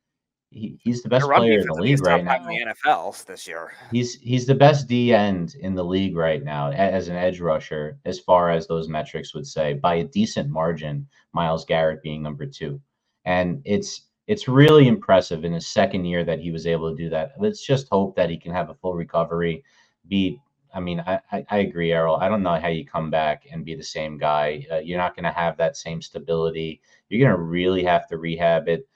he's the best run player in the defense, I think, league is top right 5 now. in the NFL this year. He's the best D end in the league right now as an edge rusher, as far as those metrics would say, by a decent margin. Myles Garrett being number 2, and it's really impressive in his second year that he was able to do that. Let's just hope that he can have a full recovery. I mean, I agree, Errol. I don't know how you come back and be the same guy. You're not going to have that same stability. You're going to really have to rehab it.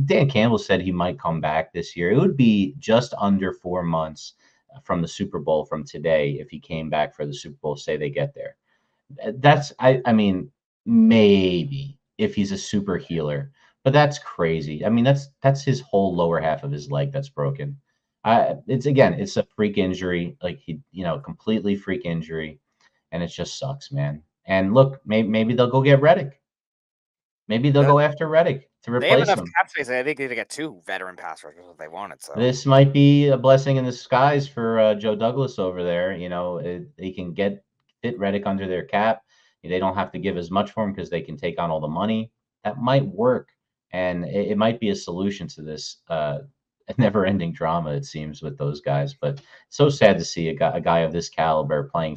Dan Campbell said he might come back this year. It would be just under 4 months from the Super Bowl from today if he came back for the Super Bowl, say they get there. I mean, maybe if he's a super healer, but that's crazy. I mean, that's his whole lower half of his leg that's broken. It's a freak injury, like completely freak injury, and it just sucks, man. And look, maybe they'll go get Reddick. Maybe they'll go after Reddick to They have replace enough him. cap space. I think they get 2 veteran pass rushers if they wanted. So This might be a blessing in disguise for Joe Douglas over there. They can fit Reddick under their cap. They don't have to give as much for him because they can take on all the money. That might work, and it might be a solution to this never-ending drama, it seems, with those guys. But so sad to see a guy of this caliber playing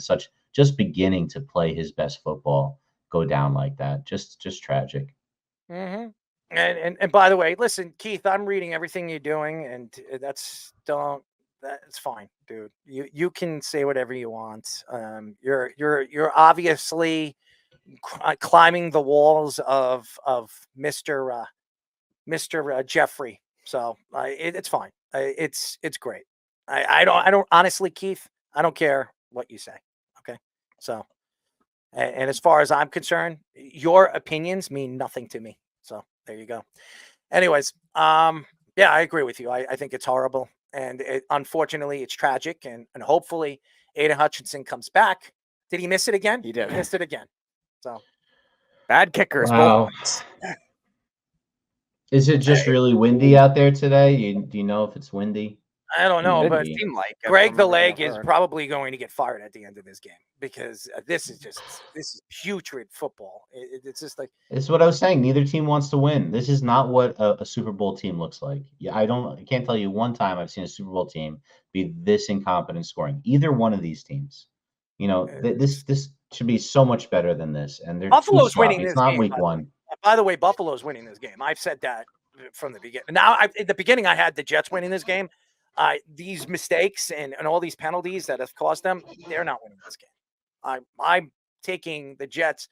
just beginning to play his best football go down like that. Just tragic. Mm-hmm. And by the way, listen, Keith, I'm reading everything you're doing, and that's fine, dude. You can say whatever you want. You're obviously climbing the walls of Mr. Jeffrey. So it's fine. It's great. I don't honestly, Keith, I don't care what you say. Okay. So, and as far as I'm concerned, your opinions mean nothing to me. So there you go. Anyways, yeah, I agree with you. I think it's horrible. And unfortunately, it's tragic. And hopefully Aiden Hutchinson comes back. Did he miss it again? He did. He missed it again. So bad kickers. Wow. Is it just really windy out there today? Do you know if it's windy? I don't know, but it seemed like Greg the Leg is probably going to get fired at the end of this game because this is putrid football. It's just like it's what I was saying. Neither team wants to win. This is not what a Super Bowl team looks like. Yeah, I can't tell you one time I've seen a Super Bowl team be this incompetent scoring. Either one of these teams. This should be so much better than this. And they're Buffalo's winning this game. It's not game, week 1. By the way, Buffalo's winning this game. I've said that from the beginning. Now, in the beginning, I had the Jets winning this game. These mistakes and all these penalties that have caused them, they're not winning this game. I'm taking the Jets.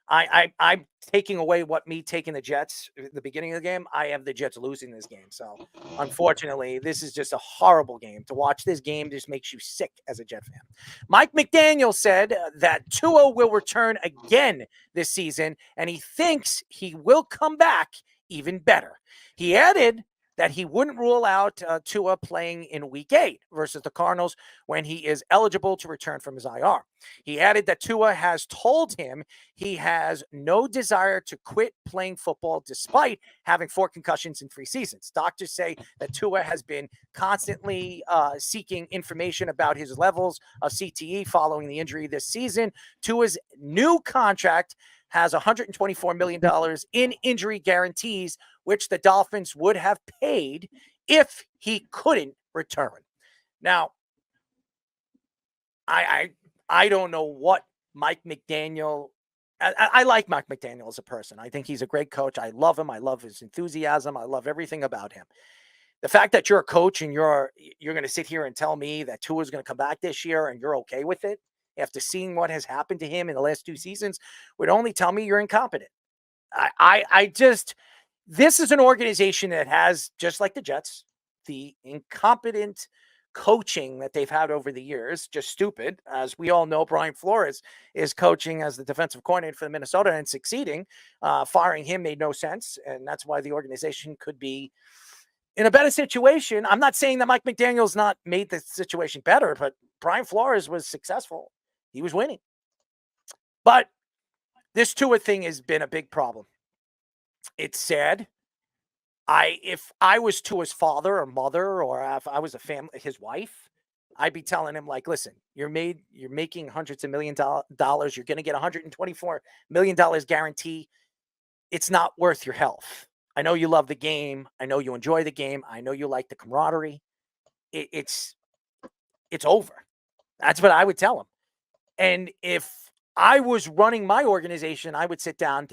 I'm taking away me taking the Jets at the beginning of the game. I have the Jets losing this game. So, unfortunately, this is just a horrible game. To watch this game just makes you sick as a Jet fan. Mike McDaniel said that Tua will return again this season, and he thinks he will come back even better. He added that he wouldn't rule out Tua playing in Week 8 versus the Cardinals when he is eligible to return from his IR. He added that Tua has told him he has no desire to quit playing football despite having 4 concussions in 3 seasons. Doctors say that Tua has been constantly seeking information about his levels of CTE following the injury this season. Tua's new contract has $124 million in injury guarantees, which the Dolphins would have paid if he couldn't return. Now, I don't know what Mike McDaniel. I like Mike McDaniel as a person. I think he's a great coach. I love him. I love his enthusiasm. I love everything about him. The fact that you're a coach and you're going to sit here and tell me that Tua is going to come back this year and you're okay with it after seeing what has happened to him in the last 2 seasons would only tell me you're incompetent. This is an organization that has, just like the Jets, the incompetent coaching that they've had over the years, just stupid. As we all know, Brian Flores is coaching as the defensive coordinator for the Minnesota and succeeding. Firing him made no sense, and that's why the organization could be in a better situation. I'm not saying that Mike McDaniel's not made the situation better, but Brian Flores was successful. He was winning. But this Tua thing has been a big problem. It's sad. If I was Tua's father or mother, or if I was his wife, I'd be telling him, like, listen, you're making hundreds of millions of dollars. You're going to get $124 million guarantee. It's not worth your health. I know you love the game. I know you enjoy the game. I know you like the camaraderie. It's over. That's what I would tell him. And if I was running my organization, I would sit down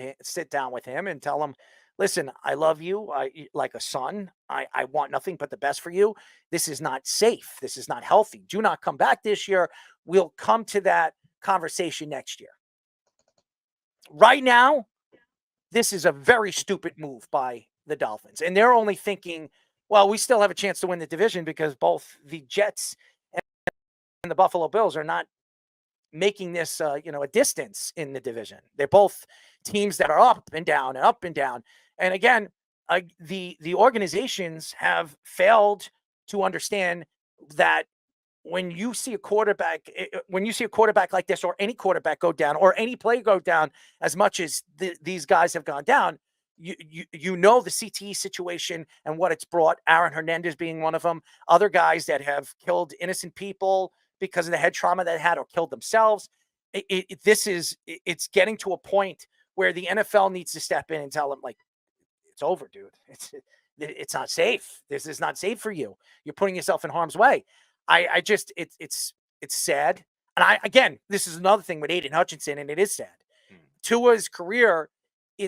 with him and tell him, listen, I love you like a son. I want nothing but the best for you. This is not safe. This is not healthy. Do not come back this year. We'll come to that conversation next year. Right now, this is a very stupid move by the Dolphins. And they're only thinking, well, we still have a chance to win the division because both the Jets and the Buffalo Bills are not making this, a distance in the division. They're both teams that are up and down and up and down. And again, the organizations have failed to understand that when you see a quarterback like this, or any quarterback go down, or any play go down, as much as these guys have gone down, you know the CTE situation and what it's brought. Aaron Hernandez being one of them. Other guys that have killed innocent people because of the head trauma they had, or killed themselves. It's getting to a point where the NFL needs to step in and tell them, like, it's over, dude. It's not safe. This is not safe for you. You're putting yourself in harm's way. It's sad. And again, this is another thing with Aiden Hutchinson, and it is sad. Tua's career,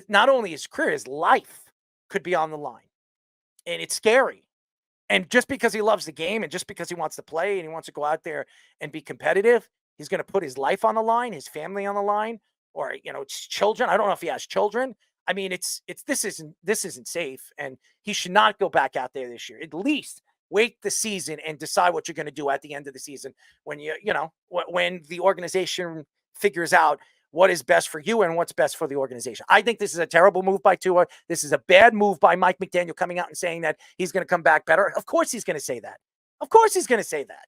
not only his career, his life could be on the line. And it's scary. And just because he loves the game, and just because he wants to play and he wants to go out there and be competitive, he's going to put his life on the line, his family on the line, or children. I don't know if he has children. I mean, this isn't safe, and he should not go back out there this year. At least wait the season and decide what you're going to do at the end of the season when when the organization figures out what is best for you and what's best for the organization. I think this is a terrible move by Tua. This is a bad move by Mike McDaniel, coming out and saying that he's going to come back better. Of course he's going to say that. Of course he's going to say that.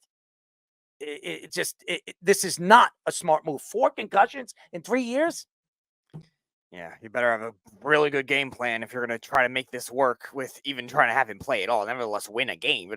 This is not a smart move. 4 concussions in 3 years. Yeah, you better have a really good game plan if you're going to try to make this work with even trying to have him play at all. Nevertheless, win a game,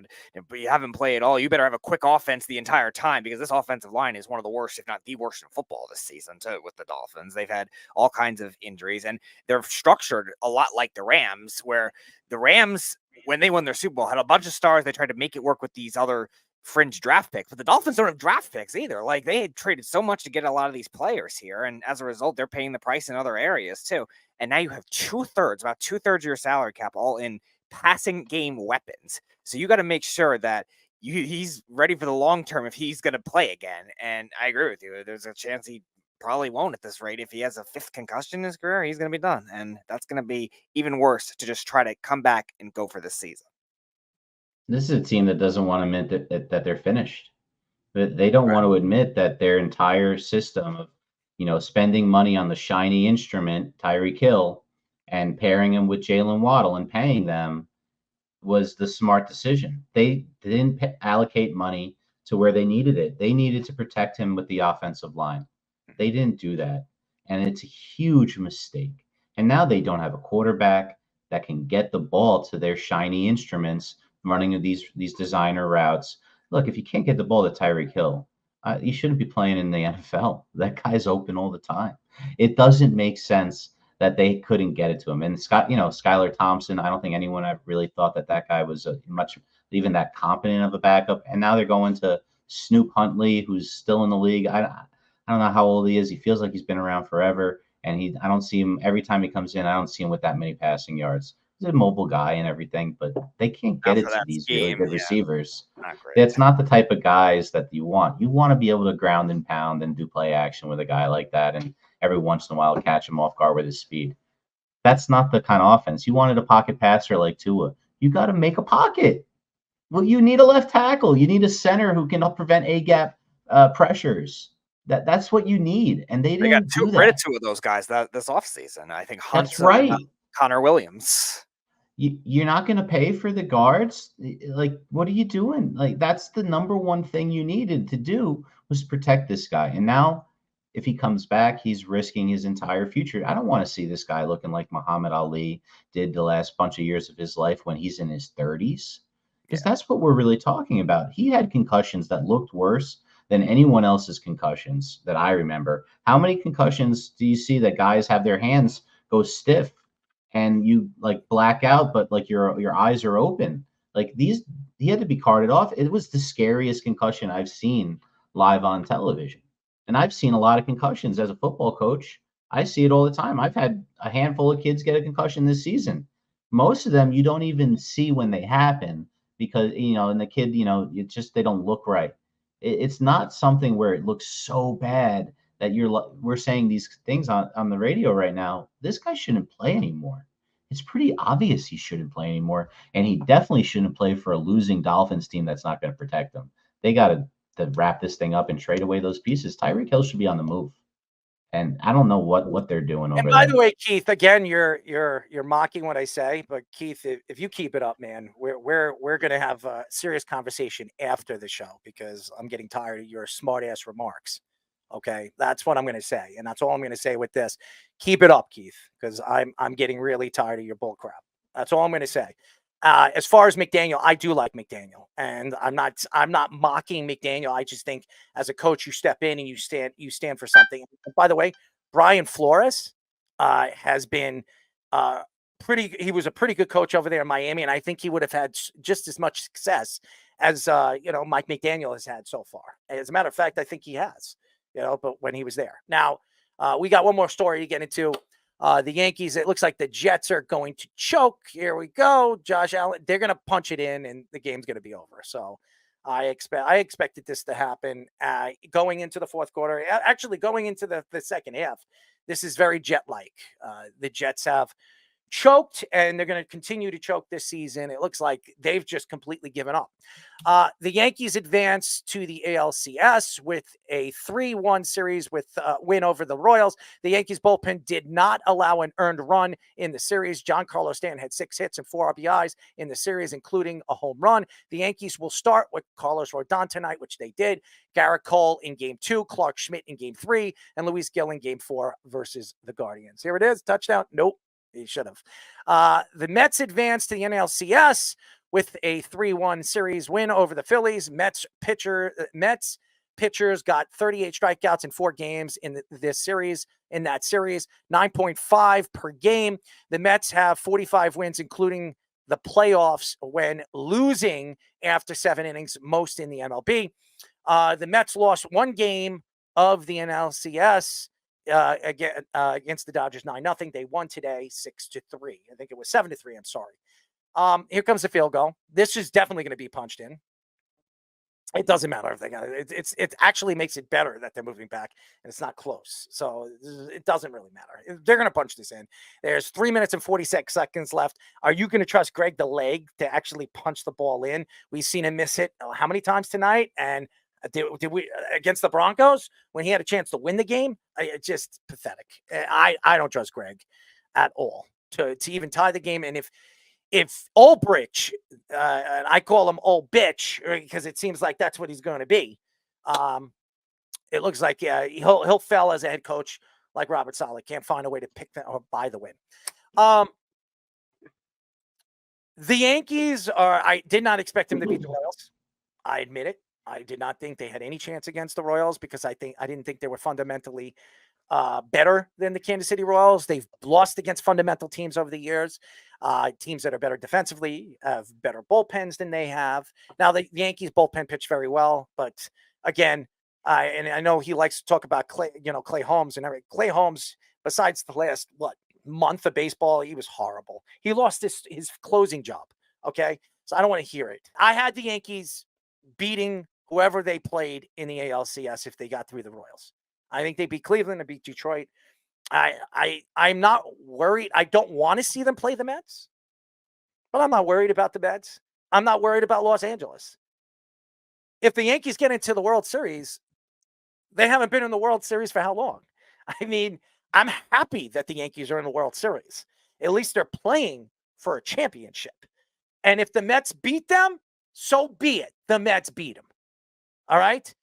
but you have him play at all. You better have a quick offense the entire time, because this offensive line is one of the worst, if not the worst, in football this season too. With the Dolphins, they've had all kinds of injuries, and they're structured a lot like the Rams, where the Rams, when they won their Super Bowl, had a bunch of stars. They tried to make it work with these other fringe draft picks, but the Dolphins don't have draft picks either. Like, they had traded so much to get a lot of these players here, and as a result, they're paying the price in other areas too. And now you have about two-thirds of your salary cap all in passing game weapons. So you got to make sure that he's ready for the long term if he's going to play again. And I agree with you. There's a chance he probably won't at this rate. If he has a 5th concussion in his career, he's going to be done, and that's going to be even worse to just try to come back and go for this season. This is a team that doesn't want to admit that they're finished. They don't want to admit that their entire system of, spending money on the shiny instrument, Tyreek Hill, and pairing him with Jalen Waddle and paying them was the smart decision. They didn't allocate money to where they needed it. They needed to protect him with the offensive line. They didn't do that. And it's a huge mistake. And now they don't have a quarterback that can get the ball to their shiny instruments running these designer routes. Look, if you can't get the ball to Tyreek Hill, You shouldn't be playing in the NFL. That guy's open all the time. It doesn't make sense that they couldn't get it to him. And Skylar Thompson, I don't think anyone ever really thought that guy was much even that competent of a backup. And now they're going to Snoop Huntley, who's still in the league. I don't know how old he is. He feels like he's been around forever. And I don't see him every time he comes in. I don't see him with that many passing yards. He's a mobile guy and everything, but they can't get it to these really good receivers. Not great. It's not the type of guys that you want. You want to be able to ground and pound and do play action with a guy like that, and every once in a while catch him off guard with his speed. That's not the kind of offense. You wanted a pocket passer like Tua. You got to make a pocket. Well, you need a left tackle. You need a center who can help prevent A-gap pressures. That's what you need, and they got didn't do rid of that. two of those guys this offseason. I think That's Hudson right. and Connor Williams. You're not going to pay for the guards. Like, what are you doing? Like, that's the number one thing you needed to do was protect this guy. And now, if he comes back, he's risking his entire future. I don't want to see this guy looking like Muhammad Ali did the last bunch of years of his life when he's in his 30s. Because that's what we're really talking about. He had concussions that looked worse than anyone else's concussions that I remember. How many concussions do you see that guys have their hands go stiff and you like black out, but like your eyes are open? Like he had to be carted off. It was the scariest concussion I've seen live on television. And I've seen a lot of concussions as a football coach. I see it all the time. I've had a handful of kids get a concussion this season. Most of them you don't even see when they happen because, and the kid, they don't look right. It's not something where it looks so bad that we're saying these things on the radio right now. This guy shouldn't play anymore. It's pretty obvious he shouldn't play anymore. And he definitely shouldn't play for a losing Dolphins team that's not going to protect him. They got to wrap this thing up and trade away those pieces. Tyreek Hill should be on the move. And I don't know what they're doing over there. And by the way, Keith, again, you're mocking what I say, but Keith, if you keep it up, man, we're gonna have a serious conversation after the show because I'm getting tired of your smart ass remarks. Okay, that's what I'm gonna say, and that's all I'm gonna say with this. Keep it up, Keith, because I'm getting really tired of your bull crap. That's all I'm gonna say. As far as McDaniel, I do like McDaniel, and I'm not mocking McDaniel. I just think as a coach, you step in and you stand for something. And by the way, Brian Flores has been he was a pretty good coach over there in Miami, and I think he would have had just as much success as Mike McDaniel has had so far. As a matter of fact, I think he has. But when he was there. Now, we got one more story to get into. The Yankees, it looks like the Jets are going to choke. Here we go. Josh Allen, they're going to punch it in and the game's going to be over. So I expected this to happen going into the fourth quarter. Actually, going into the second half, this is very Jet-like. The Jets have choked and they're going to continue to choke this season. It looks like they've just completely given up. The Yankees advance to the ALCS with a 3-1 series with win over the Royals. The Yankees bullpen did not allow an earned run in the series. Giancarlo Stanton had 6 hits and 4 RBIs in the series, including a home run. The Yankees will start with Carlos Rodon tonight, which they did. Garrett Cole in Game 2, Clark Schmidt in Game 3, and Luis Gil in Game 4 versus the Guardians. Here it is. Touchdown. Nope. He should have. The Mets advanced to the NLCS with a 3-1 series win over the Phillies. Mets pitchers got 38 strikeouts in 4 games in that series, 9.5 per game. The Mets have 45 wins, including the playoffs when losing after 7 innings, most in the MLB. The Mets lost 1 game of the NLCS against the Dodgers 9-0. They won today 6-3. I think it was 7-3. I'm sorry. Here comes the field goal. This is definitely going to be punched in. It doesn't matter if they got it. It actually makes it better that they're moving back and it's not close. So it doesn't really matter. They're going to punch this in. There's 3 minutes and 46 seconds left. Are you going to trust Greg the leg to actually punch the ball in? We've seen him miss it how many times tonight? And did we against the Broncos when he had a chance to win the game? It's just pathetic. I don't trust Greg at all to even tie the game. And if Ulbrich, and I call him Old Bitch because it seems like that's what he's going to be. It looks like he'll fail as a head coach like Robert Saleh. Can't find a way to pick that or buy the win. The Yankees I did not expect them to beat the Royals. I admit it. I did not think they had any chance against the Royals because I didn't think they were fundamentally better than the Kansas City Royals. They've lost against fundamental teams over the years, teams that are better defensively, have better bullpens than they have. Now, the Yankees bullpen pitched very well, but again, and I know he likes to talk about Clay Holmes and everything. Clay Holmes, besides the last, month of baseball, he was horrible. He lost his closing job, okay? So I don't want to hear it. I had the Yankees beating whoever they played in the ALCS if they got through the Royals. I think they beat Cleveland and beat Detroit. I'm not worried. I don't want to see them play the Mets, but I'm not worried about the Mets. I'm not worried about Los Angeles. If the Yankees get into the World Series, they haven't been in the World Series for how long? I mean, I'm happy that the Yankees are in the World Series. At least they're playing for a championship. And if the Mets beat them, so be it. The Mets beat them. All right?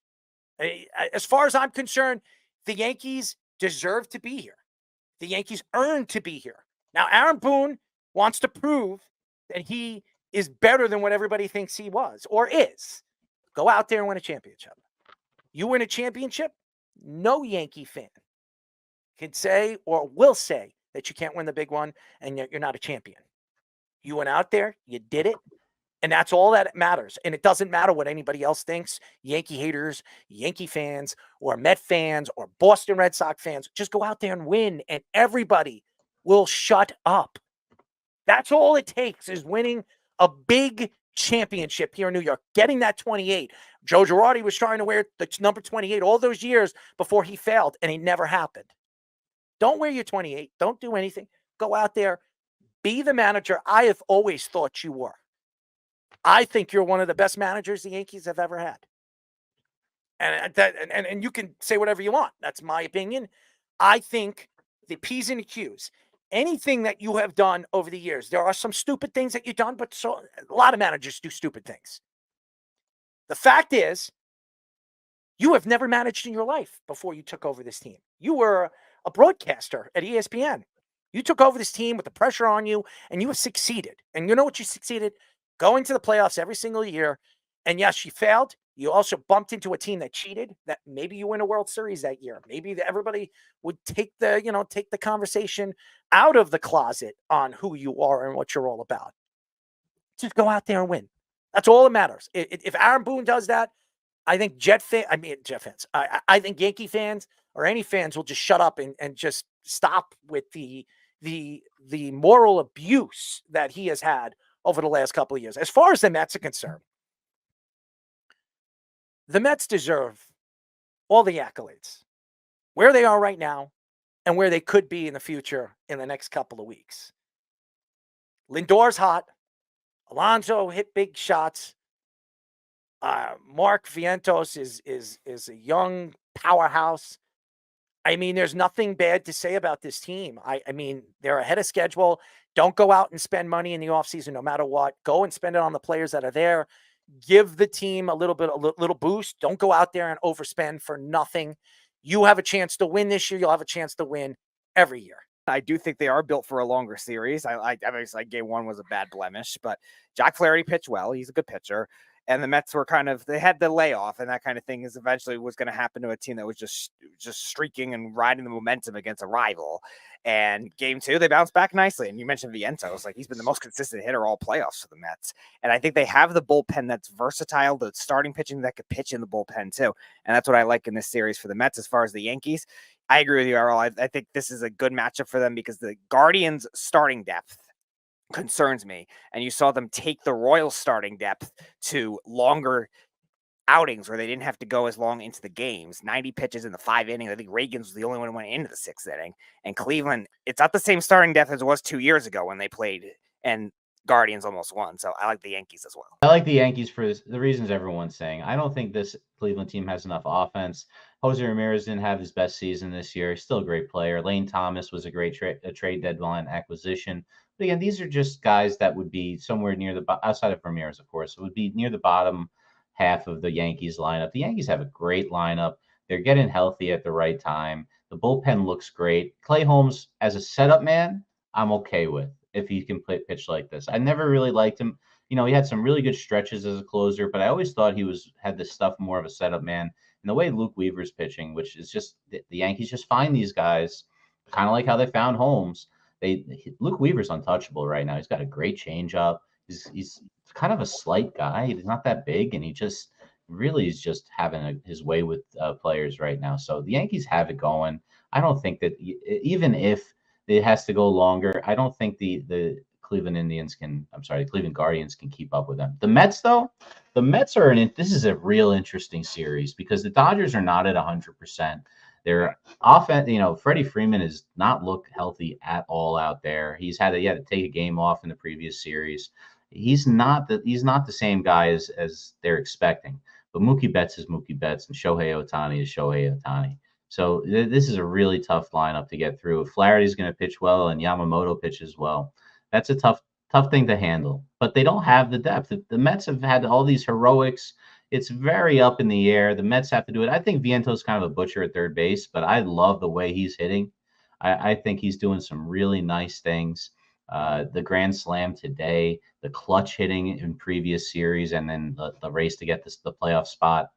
As far as I'm concerned, the Yankees deserve to be here. The Yankees earned to be here. Now, Aaron Boone wants to prove that he is better than what everybody thinks he was or is. Go out there and win a championship. You win a championship, no Yankee fan can say or will say that you can't win the big one and you're not a champion. You went out there, you did it, and that's all that matters. And it doesn't matter what anybody else thinks. Yankee haters, Yankee fans, or Met fans, or Boston Red Sox fans, just go out there and win, and everybody will shut up. That's all it takes is winning a big championship here in New York, getting that 28. Joe Girardi was trying to wear the number 28 all those years before he failed, and it never happened. Don't wear your 28. Don't do anything. Go out there. Be the manager I have always thought you were. I think you're one of the best managers the Yankees have ever had. And you can say whatever you want. That's my opinion. I think the P's and the Q's, anything that you have done over the years, there are some stupid things that you've done, but a lot of managers do stupid things. The fact is, you have never managed in your life before you took over this team. You were a broadcaster at ESPN. You took over this team with the pressure on you, and you have succeeded. And you know what you succeeded? Going to the playoffs every single year. And yes, you failed. You also bumped into a team that cheated, that maybe you win a World Series that year. Maybe everybody would take the conversation out of the closet on who you are and what you're all about. Just go out there and win. That's all that matters. If Aaron Boone does that, I think Jet fans. I think Yankee fans or any fans will just shut up and just stop with the moral abuse that he has had over the last couple of years. As far as the Mets are concerned, the Mets deserve all the accolades, where they are right now and where they could be in the future in the next couple of weeks. Lindor's hot. Alonso hit big shots. Mark Vientos is a young powerhouse. I mean, there's nothing bad to say about this team. I mean, they're ahead of schedule. Don't go out and spend money in the offseason no matter what. Go and spend it on the players that are there. Give the team a little boost. Don't go out there and overspend for nothing. You have a chance to win this year. You'll have a chance to win every year. I do think they are built for a longer series. I game one was a bad blemish, but Jack Flaherty pitched well. He's a good pitcher. And the Mets were they had the layoff, and that kind of thing is eventually was going to happen to a team that was just streaking and riding the momentum against a rival. And game two, they bounced back nicely. And you mentioned Vientos, he's been the most consistent hitter all playoffs for the Mets. And I think they have the bullpen that's versatile, the starting pitching that could pitch in the bullpen too. And that's what I like in this series for the Mets. As far as the Yankees, I agree with you, Errol. I think this is a good matchup for them because the Guardians' starting depth concerns me. And you saw them take the Royals starting depth to longer outings where they didn't have to go as long into the games. 90 pitches in the 5 innings. I think Reagan's was the only one who went into the 6th inning. And Cleveland, it's not the same starting depth as it was 2 years ago when they played and Guardians almost won. So I like the Yankees as well. I like the Yankees for the reasons everyone's saying. I don't think this Cleveland team has enough offense. Jose Ramirez didn't have his best season this year. He's still a great player. Lane Thomas was a great trade deadline acquisition. But again, these are just guys that would be somewhere near outside of Ramirez, of course, it would be near the bottom half of the Yankees lineup. The Yankees have a great lineup. They're getting healthy at the right time. The bullpen looks great. Clay Holmes, as a setup man, I'm okay with if he can pitch like this. I never really liked him he had some really good stretches as a closer, but I always thought he had this stuff more of a setup man. And the way Luke Weaver's pitching, which is just the Yankees just find these guys, kind of like how they found Holmes. Luke Weaver's untouchable right now. He's got a great changeup. He's kind of a slight guy. He's not that big, and he just really is just having his way with players right now. So the Yankees have it going. I don't think that even if it has to go longer, I don't think the Cleveland Guardians can keep up with them. The Mets, though, this is a real interesting series because the Dodgers are not at 100%. Their offense, Freddie Freeman has not looked healthy at all out there. He had to take a game off in the previous series. He's not the same guy as they're expecting. But Mookie Betts is Mookie Betts, and Shohei Ohtani is Shohei Ohtani. So this is a really tough lineup to get through. If Flaherty's going to pitch well and Yamamoto pitches well, that's a tough thing to handle. But they don't have the depth. The Mets have had all these heroics. It's very up in the air. The Mets have to do it. I think Viento's kind of a butcher at third base, but I love the way he's hitting. I think he's doing some really nice things. The grand slam today, the clutch hitting in previous series, and then the race to get the playoff spot.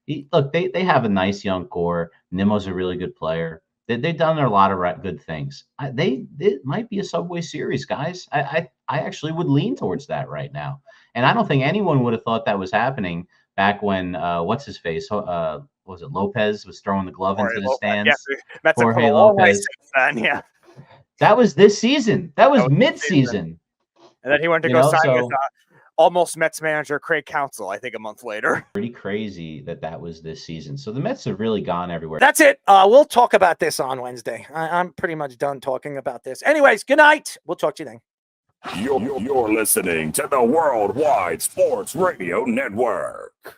They have a nice young core. Nimmo's a really good player. They've done a lot of good things. It might be a Subway Series, guys. I actually would lean towards that right now. And I don't think anyone would have thought that was happening back when what's his face? Was it Lopez was throwing the glove into the stands? Yeah, Jorge Lopez. Yeah. That was this season. That was mid-season. And then he went to go sign with almost Mets manager Craig Counsell, I think, a month later. Pretty crazy that was this season. So the Mets have really gone everywhere. That's it. We'll talk about this on Wednesday. I'm pretty much done talking about this. Anyways, good night. We'll talk to you then. You're listening to the Worldwide Sports Radio Network.